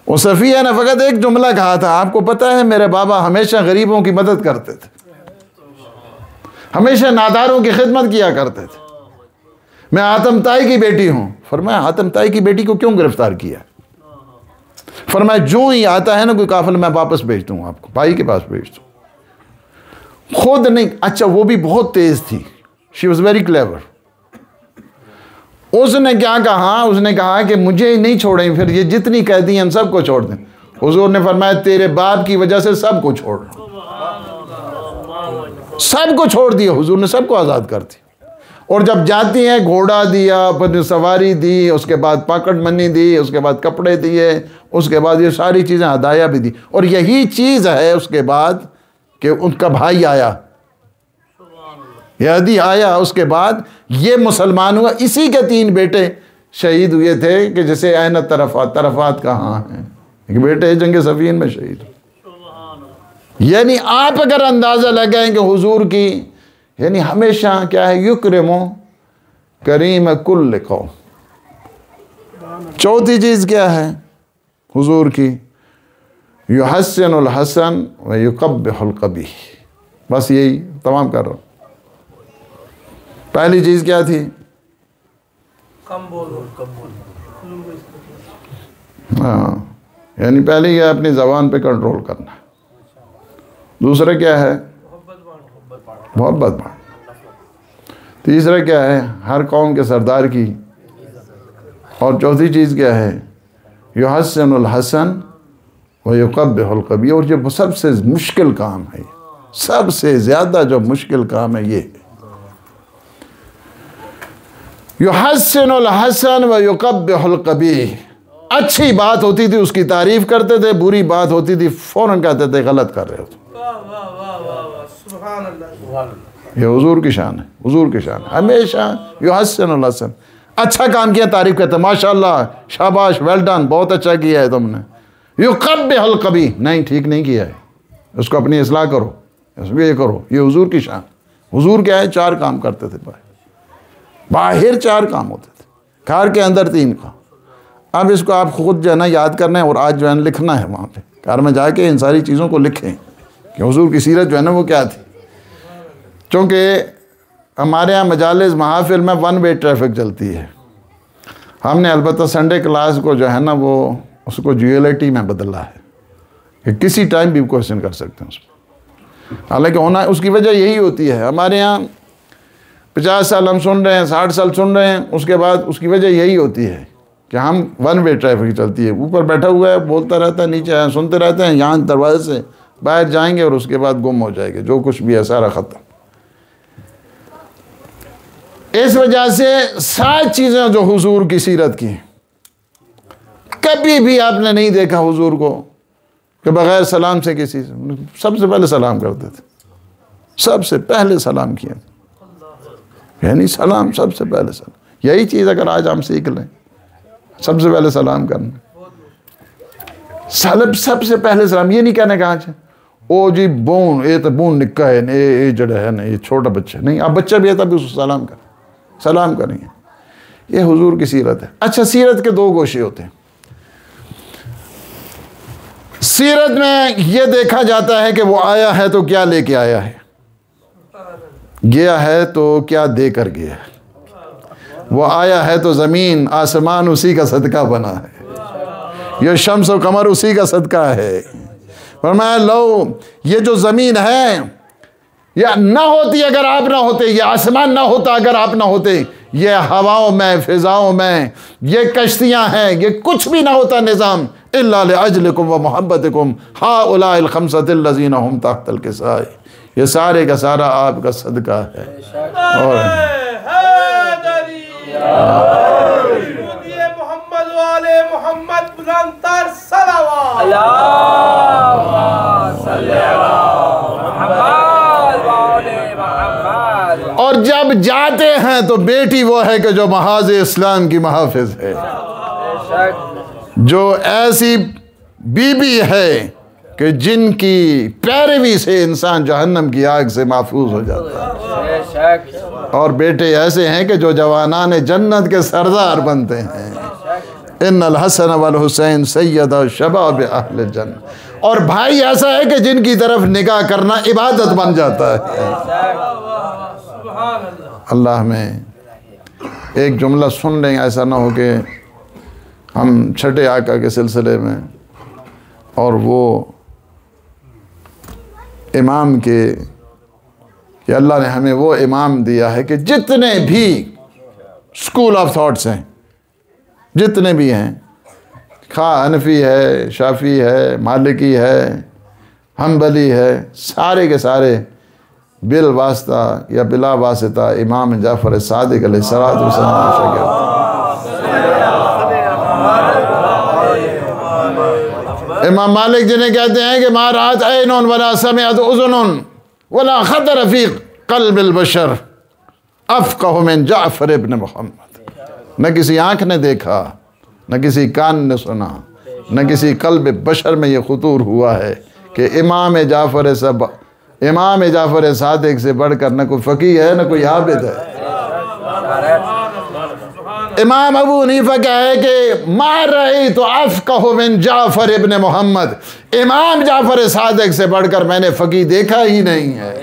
और सफ़िया ने फ़कत एक जुमला कहा था, आपको पता है मेरे बाबा हमेशा गरीबों की मदद करते थे, हमेशा नादारों की खिदमत किया करते थे। मैं हातिम ताई की बेटी हूँ। फरमाया हातिम ताई की बेटी को क्यों गिरफ्तार किया? फरमाया जो ही आता है ना कोई काफिल, मैं वापस भेज दूँ आपको, भाई के पास भेज दूँ, खुद नहीं। अच्छा वो भी बहुत तेज थी, शी वॉज वेरी क्लेवर। उसने क्या कहा? उसने कहा कि मुझे नहीं छोड़ें, फिर ये जितनी कैदी हैं सबको छोड़ दें। हुजूर ने फरमाया तेरे बाप की वजह से सबको छोड़, सबको छोड़ दिया। हुजूर ने सबको आज़ाद कर दी। और जब जाती हैं घोड़ा दिया, फिर सवारी दी, उसके बाद पकड़ मनी दी, उसके बाद कपड़े दिए, उसके बाद ये सारी चीज़ें हदाया भी दी। और यही चीज़ है उसके बाद कि उनका भाई आया, यहदी आया, उसके बाद ये मुसलमान हुआ। इसी के 3 बेटे शहीद हुए थे कि जैसे ऐन तरफात कहाँ हैं, एक बेटे जंग सफीन में शहीद। यानी आप अगर अंदाज़ा लगाएं कि हुजूर की यानी हमेशा क्या है, युक्रिमु करीम कुल्ल कौम। चौथी चीज़ क्या है हुजूर की? युहस्सिनुल हसन व युक़ब्बिहुल क़बीह। बस यही तमाम कर रहा हूँ। पहली चीज़ क्या थी? कम बोलो। हाँ, यानी पहले क्या अपनी ज़बान पे कंट्रोल करना। दूसरा क्या है? मोहब्बत बांटना। तीसरा क्या है? हर कौम के सरदार की। और चौथी चीज़ क्या है? युहस्सिनुल हसन व युक़ब्बिहुल क़बीह। और ये सबसे मुश्किल काम है, सबसे ज़्यादा जो मुश्किल काम है ये। युहस्सिनुल हसन व युक़ब्बिहुल क़बीह। अच्छी बात होती थी उसकी तारीफ़ करते थे, बुरी बात होती थी फ़ौरन कहते थे गलत कर रहे हो। ये हुजूर की शान है, हुजूर की शान। हमेशा युहस्सिनुल हसन, अच्छा काम किया तारीफ करते, माशाल्लाह, शाबाश, वेल डन, बहुत अच्छा किया है तुमने। युक़ब्बिहुल कबीह, नहीं ठीक नहीं किया है, उसको अपनी इस्लाह करो, इसमें ये करो। ये हुजूर की शान। हुजूर क्या है, 4 काम करते थे, बाहर 4 काम होते थे, घर के अंदर 3 काम। अब इसको आप खुद जो है ना याद करना है और आज जो है ना लिखना है, वहाँ पे घर में जाके इन सारी चीज़ों को लिखें कि हुजूर की सीरत जो है ना वो क्या थी। चूँकि हमारे यहाँ मजालिस महफिल में 1 वे ट्रैफिक चलती है, हमने अलबत्ता संडे क्लास को जो है ना वो उसको ज्वेलिटी में बदला है कि किसी टाइम भी क्वेश्चन कर सकते हैं उसमें। हालांकि होना उसकी वजह यही होती है, हमारे यहाँ 50 साल हम सुन रहे हैं, 60 साल सुन रहे हैं, उसके बाद उसकी वजह यही होती है कि हम 1 वे ट्रैफिक चलती है। ऊपर बैठा हुआ है, बोलता रहता है, नीचे सुनते रहते हैं, यहाँ दरवाजे से बाहर जाएंगे और उसके बाद गुम हो जाएंगे, जो कुछ भी है सारा ख़त्म। इस वजह से 7 चीज़ें जो हुजूर की सीरत की, कभी भी आपने नहीं देखा हुजूर को कि बग़ैर सलाम से किसी से, सबसे पहले सलाम करते थे, सबसे पहले सलाम किया, यानी सलाम सबसे पहले सलाम। यही चीज़ अगर आज हम सीख लें, सबसे पहले सलाम करना, सबसे पहले सलाम। ये नहीं कहने कहाँ से ओ जी बून, ये तो बून निक्का है, ये जड़ा है ना, ये छोटा बच्चा नहीं, आप बच्चा भी है तभी उसको सलाम करेंगे। ये हुजूर की सीरत है। अच्छा, सीरत के 2 गोशे होते हैं। सीरत में यह देखा जाता है कि वो आया है तो क्या लेके आया है, गया है तो क्या दे कर गया है। वो आया है तो ज़मीन आसमान उसी का सदका बना है, ये शम्स और कमर उसी का सदका है। फरमाया लो, ये जो ज़मीन है या ना होती अगर आप ना होते, ये आसमान ना होता अगर आप ना होते, ये हवाओं में, फिजाओं में, ये कश्तियां हैं, ये कुछ भी ना होता निज़ाम, इल्ला लिअजलिकुम व मुहब्बतिकुम हाउलाइल खमसतिल लज़ीना हुम तहतल किसाए, ये सारे का सारा आपका सदका है। और मोहम्मद वाले मोहम्मद बुलंदतर सलावत और जब जाते हैं तो बेटी वो है कि जो महाज इस्लाम की महाफिज है, जो ऐसी बीबी है कि जिनकी पैरवी से इंसान जहन्नम की आग से महफूज हो जाता है। और बेटे ऐसे हैं कि जो जवानान जन्नत के सरदार बनते हैं। इन्नल हसन वल हुसैन सैयदा शबाब अहल जन्नत। और भाई ऐसा है कि जिनकी तरफ निगाह करना इबादत बन जाता है। अल्लाह में एक जुमला सुन लें, ऐसा ना हो कि हम छठे आका के सिलसिले में और वो इमाम के, कि अल्लाह ने हमें वो इमाम दिया है कि जितने भी स्कूल ऑफ थॉट्स हैं, जितने भी हैं, खा हनफी है, शाफी है, मालिकी है, हम्बली है, सारे के सारे बिल वास्ता या बिला वास्ता इमाम जाफर सादिक अलैहिस्सलाम शागिर्द। इमाम मालिक जिन्हें कहते हैं कि मारात ऐनुन वला समिअत उज़ुनुन वला खतर फी क़ल्बिल बशर अफ़क़हु मिन जाफ़र इब्न मोहम्मद। न किसी आँख ने देखा, न किसी कान ने सुना, न किसी क़ल्ब बशर में ये खुतूर हुआ है कि इमाम जाफ़र सादिक से बढ़कर न कोई फ़क़ीह है, न कोई आबिद है। इमाम अबू हनीफा क्या है कि मार रही तो अफ़क़हु मिन जाफ़र इब्न मोहम्मद, इमाम जाफ़र सादिक से बढ़कर मैंने फ़क़ीह देखा ही नहीं है।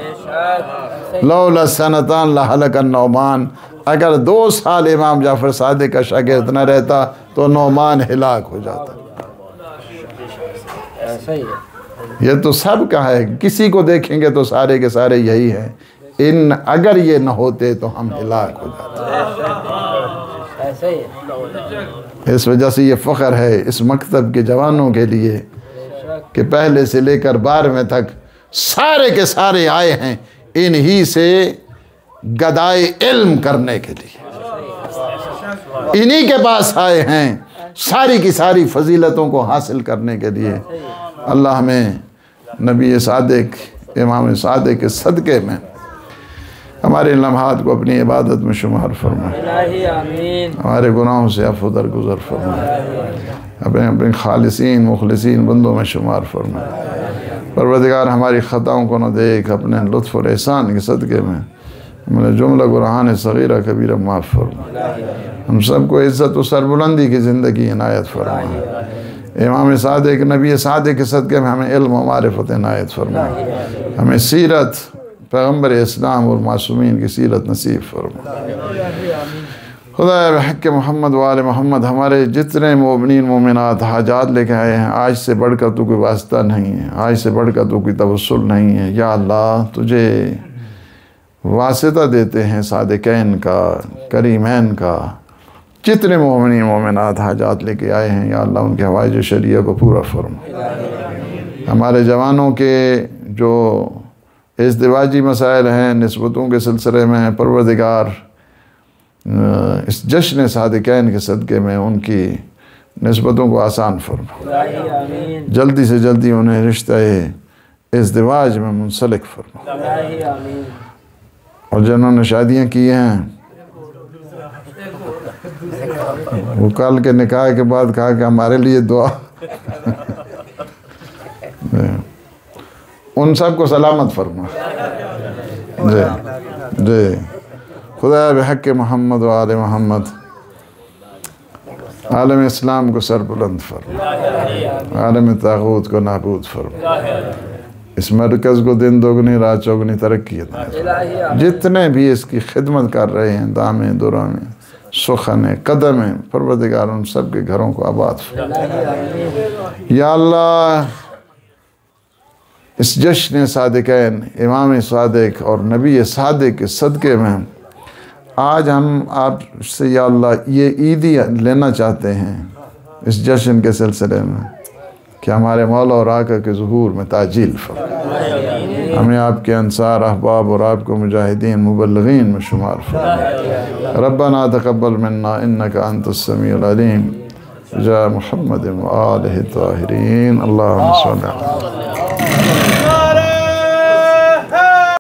लौला सनतान लहलकन नौमान, अगर 2 साल इमाम जाफ़र सादिक का शागिर्द न रहता तो नौमान हिलाक हो जाता। ये तो सब का है, किसी को देखेंगे तो सारे के सारे यही हैं। इन अगर ये न होते तो हम हिलाक हो जाते। इस वजह से ये फ़ख्र है इस मकतब के जवानों के लिए कि पहले से लेकर 12वें तक सारे के सारे आए हैं इन्हीं से गदाए इल्म करने के लिए, इन्हीं के पास आए हैं सारी की सारी फजीलतों को हासिल करने के लिए। अल्लाह हमें नबी सादिक इमाम सादिक के सदक़े में हमारे लम्हात को अपनी इबादत में शुमार फरमाए, हमारे गुनाहों से अफ़्व दरगुज़र फरमाए, अपने खालिसीन मुखलिसीन बंदों में शुमार फरमाए। परवरदिगार हमारी ख़ताओं को न देख, अपने लुत्फ़ और एहसान के सदक़े में हमारे जुमला गुनाहान सग़ीरा कबीरा माफ़ फरमाए। हम सबको इज़्ज़त व सरबुलंदी की ज़िंदगी इनायत फरमाए। इमाम सादिक़ नबी सादिक़ के सदक़े में हमें इल्म व मारिफ़त इनायत फरमाए। हमें सीरत पैगम्बर इस्लाम और मासूमीन की सीरत नसीब फरमाए। खुदा हक़ मोहम्मद वाले मोहम्मद हमारे जितने मोमिनीन मोमिनात हाजात लेके आए हैं, आज से बढ़कर तो कोई वास्ता नहीं है, आज से बढ़कर तो कोई तवस्सुल नहीं है। या अल्लाह तुझे वास्ता देते हैं सादिक़ैन का, करीमैन का, जितने मोमिनीन मोमिनात हाजात लेके आए हैं या अल्लाह उनके हवाइज शरिया को पूरा फरमा। हमारे जवानों के जो इज़्दिवाजी मसाइल हैं, निस्बतों के सिलसिले में परवरदिगार इस जश्न सादिक़ैन के सदक़े में उनकी निस्बतों को आसान फरमा। जल्दी से जल्दी उन्हें रिश्ता इज़्दिवाज में मुंसलिक फरमा। और जिन्होंने शादियाँ की हैं वो कल के निकाह के बाद कहा कि हमारे लिए दुआ उन सब को सलामत फरमा। जी जी खुदा बहक़ मोहम्मद व आले मोहम्मद आलम इस्लाम को सरबुलंद फरमा, आलम तागूत को नाबूद फरमा, इस मरकज़ को दिन दोगुनी रात चौगुनी तरक्की अता। जितने भी इसकी खिदमत कर रहे हैं दामे दुरामे सुखने कदमें, परवरदिगार उन सब के घरों को आबाद फरमा। या अल्लाह इस जश्न सादिक़ैन इमाम सादिक़ और नबी सादिक़ के सदक़े में आज हम आपसे या अल्लाह ये ईदी लेना चाहते हैं इस जश्न के सिलसिले में कि हमारे मौला और आका के ज़ुहूर में ताजील फरमा। हमें आपके अंसार अहबाब और आपको मुजाहिदीन मुबल्लिगीन में शुमार फरमा। रब्बना तक़ब्बल मिन्ना इन्नका अंतस समीउल अलीम। जा मुहम्मद व आलिहि ताहिरीन। अल्लाहुम्मा सल्लि